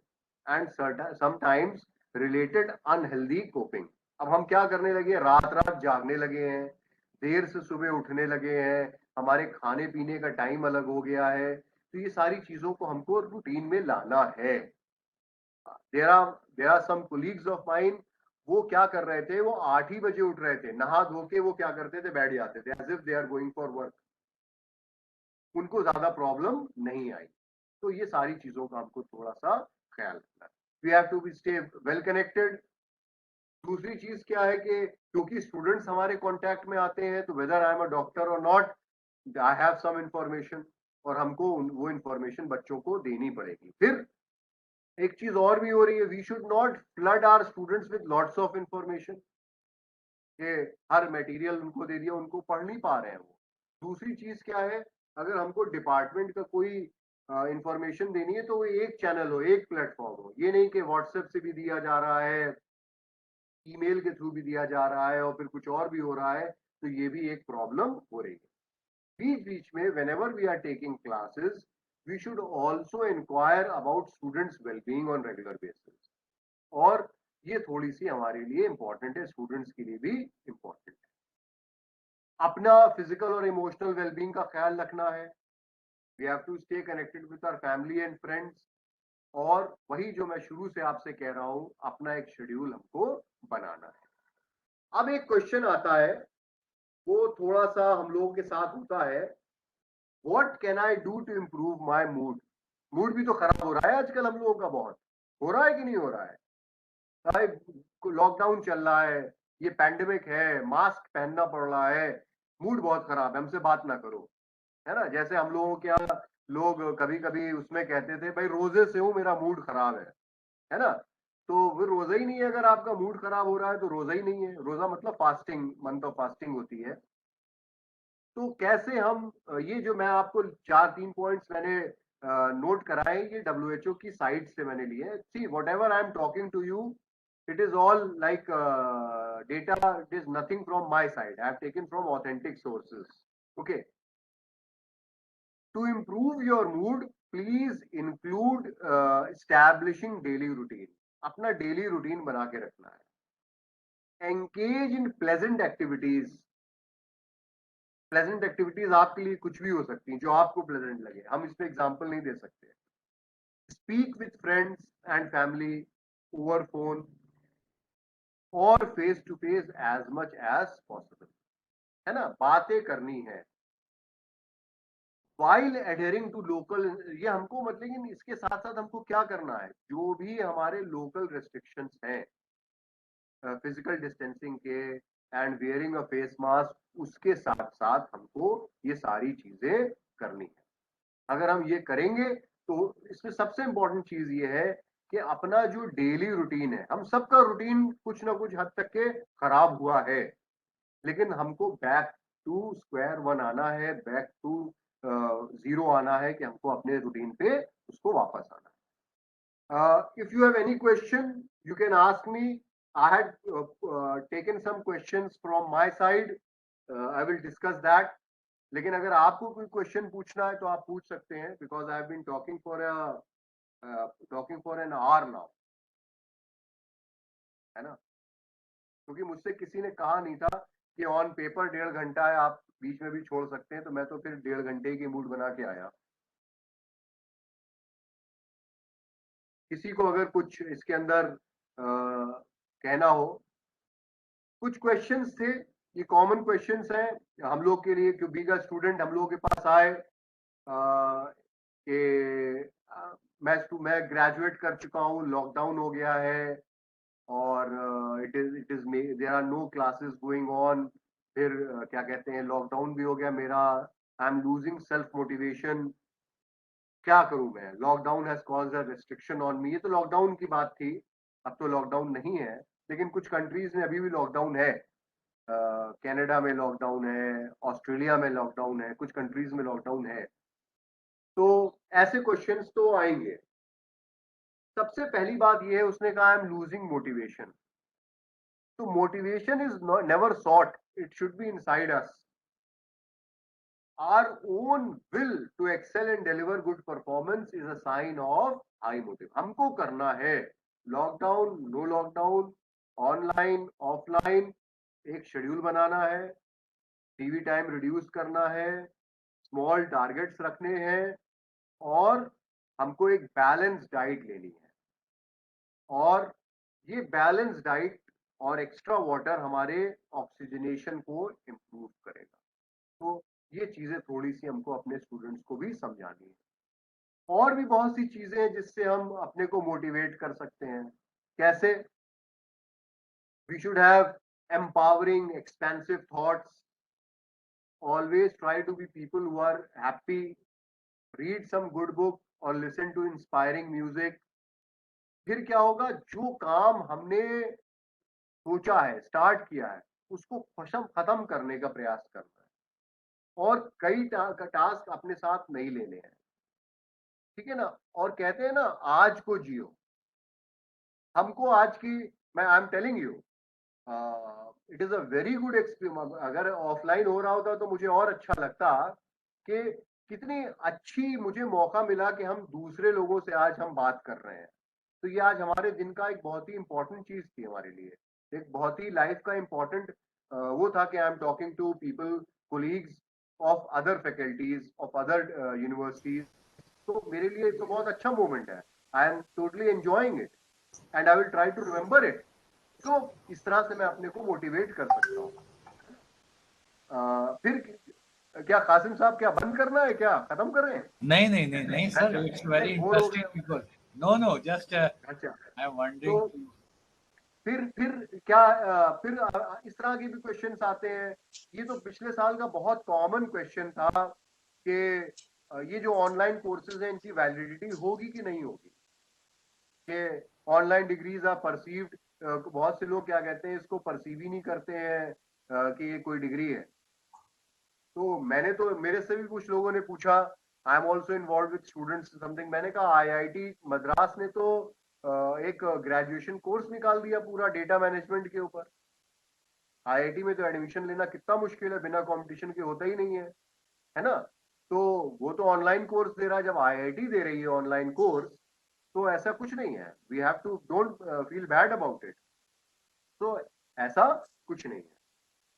S4: and sometimes related unhealthy coping. अब हम क्या करने लगे, रात रात जागने लगे हैं, देर से सुबह उठने लगे हैं, हमारे खाने पीने का टाइम अलग हो गया है. तो ये सारी चीजों को हमको रूटीन में लाना है. There are some colleagues of mine, वो क्या कर रहे थे, वो 8 ही बजे उठ रहे थे, नहा धो के वो क्या करते थे, बैठ जाते थे as if they are going for work. उनको ज्यादा प्रॉब्लम नहीं आई. तो ये सारी चीजों का हमको थोड़ा सा ख्याल रखना है. We have to be stay well connected. दूसरी चीज क्या है कि क्योंकि स्टूडेंट्स हमारे कांटेक्ट में आते हैं, तो whether I am a doctor और not, I have some information, और हमको वो इंफॉर्मेशन बच्चों को देनी पड़ेगी. फिर एक चीज और भी हो रही है, we should not flood our students with lots of information, कि हर मटेरियल उनको दे दिया, उनको पढ़ नहीं पा रहे हैं वो. दूसरी चीज क्या है, अगर हमको डिपार्टमेंट का कोई इंफॉर्मेशन देनी है तो वो एक चैनल हो, एक प्लेटफॉर्म हो. ये नहीं कि व्हाट्सएप से भी दिया जा रहा है, ईमेल के थ्रू भी दिया जा रहा है, और फिर कुछ और भी हो रहा है. तो ये भी एक प्रॉब्लम हो रही है. बीच बीच में whenever we are taking classes, we should also inquire about students well-being on regular basis. और ये थोड़ी सी हमारे लिए इम्पोर्टेंट है, स्टूडेंट्स के लिए भी इम्पोर्टेंट है. अपना फिजिकल और इमोशनल वेलबींग का ख्याल रखना है. We have to stay connected with our family and friends. और वही जो मैं शुरू से आपसे कह रहा हूं, अपना एक शेड्यूल हमको बनाना है. अब एक क्वेश्चन आता है, वो थोड़ा सा हम लोगों के साथ होता है, what can I do to improve my mood. Mood भी तो खराब हो रहा है आजकल हम लोगों का, बहुत हो रहा है कि नहीं हो रहा है. लॉकडाउन चल रहा है, ये पैंडेमिक है, मास्क पहनना पड़ रहा है, मूड बहुत खराब है, हमसे बात ना करो, है ना. जैसे हम लोगों क्या लोग कभी कभी उसमें कहते थे, भाई रोजे से हूं, मेरा मूड खराब है ना. तो वो रोजा ही नहीं है. अगर आपका मूड खराब हो रहा है तो रोजा ही नहीं है. रोजा मतलब फास्टिंग, मंथ ऑफ फास्टिंग होती है. तो कैसे हम ये जो मैं आपको 4-3 पॉइंट्स मैंने नोट कराए, ये WHO की साइट से मैंने लिए. See whatever I am talking to you, it is all like data, it is nothing from my side, I have taken from authentic sources. Okay, to improve your mood, please include establishing daily routine. अपना daily routine बना के रखना है. engage in pleasant activities. Pleasant activities आपके लिए कुछ भी हो सकती हैं, जो आपको प्लेजेंट लगे. हम इसमें एग्जांपल नहीं दे सकते. Speak with friends and family over phone और face to face as much as possible, है ना. बातें करनी है while adhering to local. ये हमको मतलब, लेकिन इसके साथ साथ हमको क्या करना है, जो भी हमारे लोकल रेस्ट्रिक्शंस हैं फिजिकल डिस्टेंसिंग के and wearing a face mask, उसके साथ साथ हमको ये सारी चीजें करनी है. अगर हम ये करेंगे तो इसमें सबसे इंपॉर्टेंट चीज ये है कि अपना जो डेली रूटीन है, हम सबका रूटीन कुछ ना कुछ हद तक के खराब हुआ है, लेकिन हमको बैक टू स्क्वायर वन आना है, बैक टू जीरो आना है, कि हमको अपने रूटीन पे उसको वापस आना है। If you have any question you can ask me. I had taken some questions from my side. I will discuss that. लेकिन अगर आपको कोई क्वेश्चन पूछना है तो आप पूछ सकते हैं, because I have been talking for an hour now, है ना. क्योंकि मुझसे किसी ने कहा नहीं था कि ऑन पेपर 1.5 घंटा है, आप बीच में भी छोड़ सकते हैं, तो मैं तो फिर 1.5 घंटे की मूड बना के आया. किसी को अगर कुछ इसके अंदर कहना हो. कुछ क्वेश्चंस थे, ये कॉमन क्वेश्चंस हैं हम लोग के लिए, क्योंकि बीइंग अ स्टूडेंट हम लोग के पास आए कि मैं ग्रेजुएट कर चुका हूँ, लॉकडाउन हो गया है और it is there are no classes going on. फिर क्या कहते हैं, लॉकडाउन भी हो गया मेरा. I am losing self motivation. क्या करूं मैं, lockdown has caused a restriction on me. ये तो लॉकडाउन की बात थी, अब तो लॉकडाउन नहीं है, लेकिन कुछ कंट्रीज में अभी भी लॉकडाउन है. कनाडा में लॉकडाउन है, ऑस्ट्रेलिया में लॉकडाउन है, कुछ कंट्रीज में लॉकडाउन है. तो ऐसे क्वेश्चंस तो आएंगे. सबसे पहली बात ये है, उसने कहा आई एम लूजिंग मोटिवेशन. तो motivation is never sought, it should be inside us. Our own will to excel and deliver good performance is a sign of high motive. हमको करना है, lockdown no lockdown, online offline, एक schedule बनाना है, TV time reduce करना है, small targets रखने हैं, और हमको एक बैलेंस डाइट लेनी है. और ये बैलेंस डाइट और एक्स्ट्रा वाटर हमारे ऑक्सीजनेशन को इम्प्रूव करेगा. तो ये चीजें थोड़ी सी हमको अपने स्टूडेंट्स को भी समझानी है. और भी बहुत सी चीजें हैं जिससे हम अपने को मोटिवेट कर सकते हैं. कैसे? We should have empowering expansive thoughts. Always try to be people who are happy. Read some good book or listen to inspiring music. फिर क्या होगा, जो काम हमने सोचा है, स्टार्ट किया है, उसको खत्म करने का प्रयास करना है, और कई टास्क अपने साथ नहीं लेने हैं. ठीक है ना. और कहते हैं ना, आज को जियो. हमको आज की, मैं I am telling you, it is a very good experience. अगर ऑफलाइन हो रहा होता तो मुझे और अच्छा लगता कि कितनी अच्छी मुझे मौका मिला कि हम दूसरे लोगों से आज हम बात कर रहे हैं. तो ये आज हमारे दिन का एक बहुत ही इंपॉर्टेंट चीज थी हमारे लिए, एक बहुत ही लाइफ का इंपॉर्टेंट वो था कि I am talking to people, colleagues of other faculties of other universities. तो मेरे लिए तो बहुत अच्छा मोमेंट है. I am totally enjoying it and I will try to remember it. तो इस तरह से मैं अपने को मोटिवेट कर सकता हूँ. फिर क्या कासिम साहब, क्या बंद करना है, क्या खत्म कर रहे हैं?
S1: नहीं नहीं नहीं नहीं सर, इट्स वेरी
S4: बोर हो गए.
S1: इंटरेस्टिंग बिकॉज नो जस्ट
S4: अच्छा,
S1: आई एम
S4: तो
S1: वंडरिंग.
S4: फिर क्या, फिर इस तरह के भी क्वेश्चंस आते हैं. ये तो पिछले साल का बहुत कॉमन क्वेश्चन था कि ये जो ऑनलाइन कोर्सेज हैं, इनकी वैलिडिटी होगी कि नहीं होगी, कि ऑनलाइन डिग्रीज आर परसीव्ड. बहुत से लोग क्या कहते हैं, इसको परसीव ही नहीं करते हैं कि ये कोई डिग्री है. तो मैंने तो, मेरे से भी कुछ लोगों ने पूछा, I am also involve with students something. मैंने कहा आईआईटी मद्रास ने तो एक ग्रेजुएशन कोर्स निकाल दिया पूरा डेटा मैनेजमेंट के ऊपर. आईआईटी में तो एडमिशन लेना कितना मुश्किल है, बिना कंपटीशन के होता ही नहीं है ना. तो वो तो ऑनलाइन कोर्स दे रहा है. जब आईआईटी दे रही है ऑनलाइन कोर्स, तो ऐसा कुछ नहीं है. We have to don't feel bad about it. तो ऐसा कुछ नहीं है.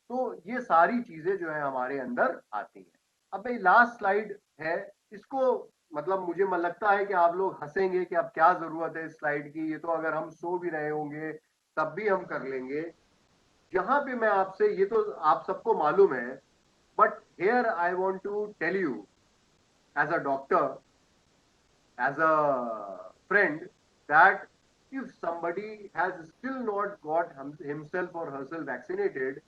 S4: तो ये सारी चीजें जो है हमारे अंदर आती हैं. अब भाई लास्ट स्लाइड है, इसको मतलब मुझे लगता है कि आप लोग हंसेंगे कि अब क्या जरूरत है इस स्लाइड की, ये तो अगर हम सो भी रहे होंगे तब भी हम कर लेंगे. यहाँ पे मैं आपसे, ये तो आप सबको मालूम है, but here I want to tell you as a doctor, as a friend, that if somebody has still not got himself or herself vaccinated,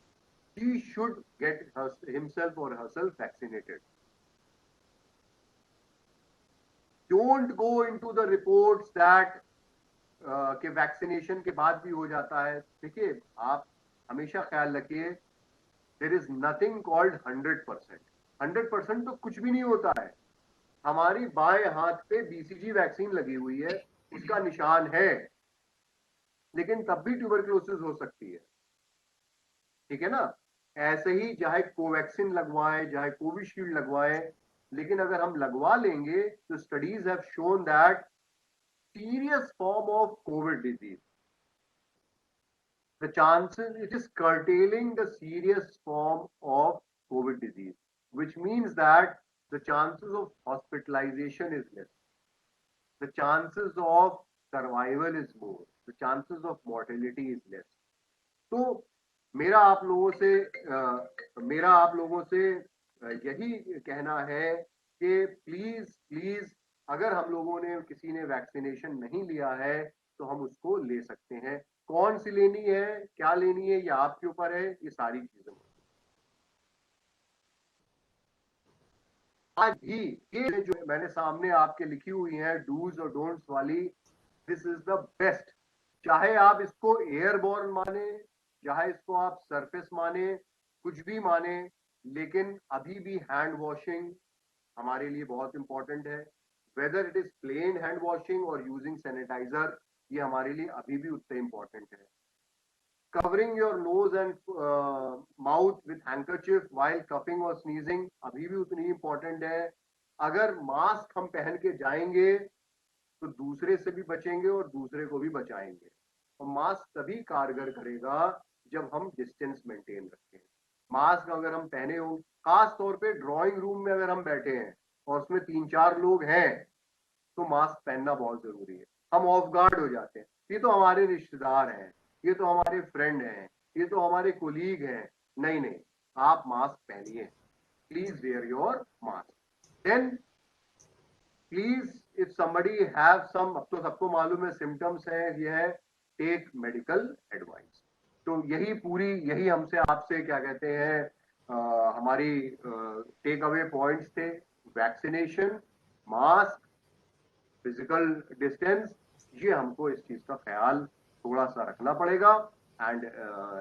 S4: he should get himself or herself vaccinated. Don't go into the reports that कि vaccination के बाद भी हो जाता है. देखिए, आप हमेशा ख्याल रखिए, there is nothing called 100%. 100% तो कुछ भी नहीं होता है। हमारी बाएं हाथ पे बीसीजी वैक्सीन लगी हुई है, उसका निशान है, लेकिन तब भी ट्यूबरक्लोसिस हो सकती है। ठीक है ना? ऐसे ही चाहे कोवैक्सीन लगवाएं, चाहे कोविशील्ड लगवाएं, लेकिन अगर हम लगवा लेंगे तो studies have shown that serious form of COVID disease, the chances, it is curtailing the serious form of COVID disease, which means that the chances of hospitalization is less, the chances of survival is more, the chances of mortality is less. तो मेरा आप लोगों से यही कहना है कि please please, अगर हम लोगों ने, किसी ने वैक्सीनेशन नहीं लिया है तो हम उसको ले सकते हैं। कौन सी लेनी है, क्या लेनी है, ये आपके ऊपर है, ये सारी चीजें। आज भी ये जो मैंने सामने आपके लिखी हुई है डूज और डोंट्स वाली, दिस इज द बेस्ट। चाहे आप इसको एयरबॉर्न माने, चाहे इसको आप सरफेस माने, कुछ भी माने, लेकिन अभी भी हैंड वॉशिंग हमारे लिए बहुत इंपॉर्टेंट है। Whether it is plain hand washing और यूजिंग सैनिटाइजर, ये हमारे लिए अभी भी उतना इंपॉर्टेंट है। Covering your nose and mouth with handkerchief while coughing और स्नीजिंग अभी भी उतनी इंपॉर्टेंट है। अगर मास्क हम पहन के जाएंगे तो दूसरे से भी बचेंगे और दूसरे को भी बचाएंगे। और मास्क तभी कारगर करेगा जब हम डिस्टेंस मेंटेन रखें। मास्क अगर हम पहने हो, खास तौर पे ड्राइंग रूम में अगर हम बैठे हैं और उसमें 3-4 लोग हैं, तो मास्क पहनना बहुत जरूरी है। हम ऑफ गार्ड हो जाते हैं, ये तो हमारे रिश्तेदार हैं, ये तो हमारे फ्रेंड हैं, ये तो हमारे कोलीग हैं। नहीं नहीं, आप मास्क पहनिए, please wear your mask. Then please if somebody have some, अब तो सबको मालूम है सिम्टम्स है, ये है, टेक मेडिकल एडवाइस। तो यही हमसे आपसे क्या कहते हैं, हमारी टेक अवे पॉइंट्स थे। वैक्सीनेशन, मास्क, फिजिकल डिस्टेंस, ये हमको इस चीज का ख्याल थोड़ा सा रखना पड़ेगा। And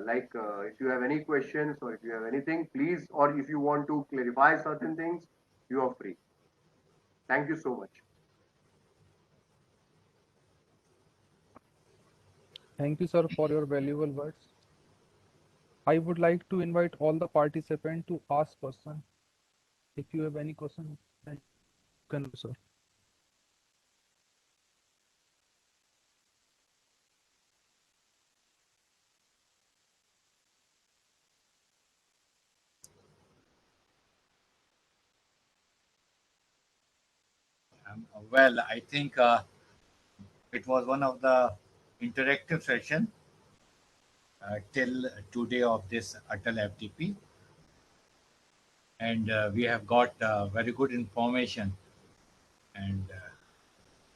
S4: like if you have any questions or if you have anything, please, or if you want to clarify certain things, you are free. Thank you so much.
S3: Thank you, sir, for your valuable words. I would like to invite all the participants to ask questions. If you have any question, then you can, sir.
S1: Well, I think it was one of the interactive session till today of this Atal FTP, and we have got very good information, and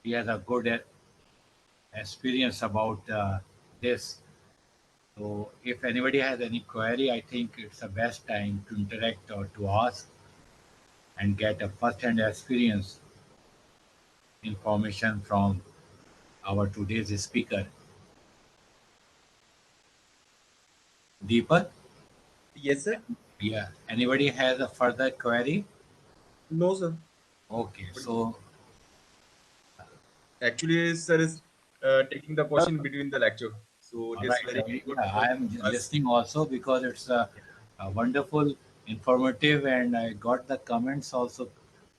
S1: he has a good experience about this. So, if anybody has any query, I think it's the best time to interact or to ask and get a first-hand experience information from our today's speaker. Deepak,
S2: Yes, sir.
S1: yeah. Anybody has a further query?
S2: No, sir.
S1: Okay, so
S2: Actually, sir is taking the question between the lecture. So it is
S1: right,
S2: very good
S1: yeah, I am
S2: for us.
S1: listening also because it's a wonderful, informative, and I got the comments also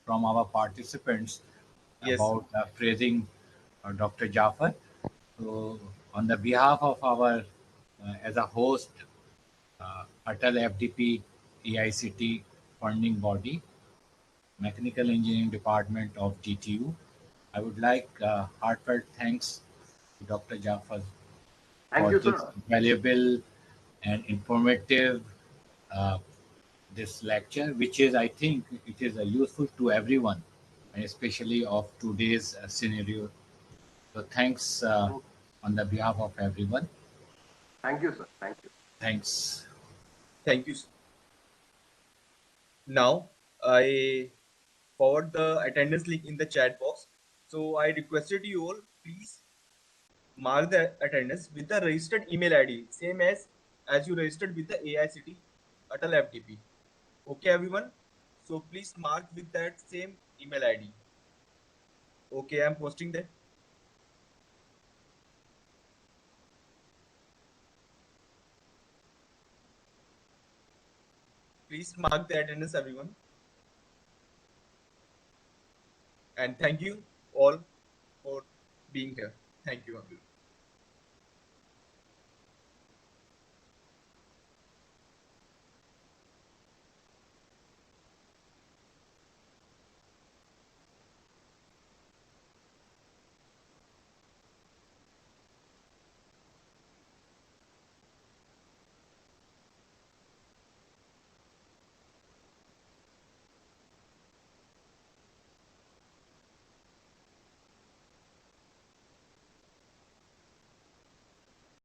S1: from our participants
S2: Yes.
S1: about praising Dr. Jafar. So, on the behalf of our, as a host, Atal FDP EICT funding body, Mechanical Engineering Department of DTU, I would like heartfelt thanks to Dr. Jafar
S4: Thank
S1: for
S4: you,
S1: this
S4: sir.
S1: valuable and informative uh, this lecture, which is, I think, it is useful to everyone, and especially of today's scenario. So thanks on the behalf of everyone.
S4: Thank you, sir. Thank you.
S1: Thanks.
S2: Thank you, sir. Now I forward the attendance link in the chat box. So I requested you all, please mark the attendance with the registered email ID, same as you registered with the AICT Atal FTP. Okay, everyone. So please mark with that same email ID. Okay, I'm posting that. Please mark the attendance, everyone. And thank you all for being here. Thank you, everyone.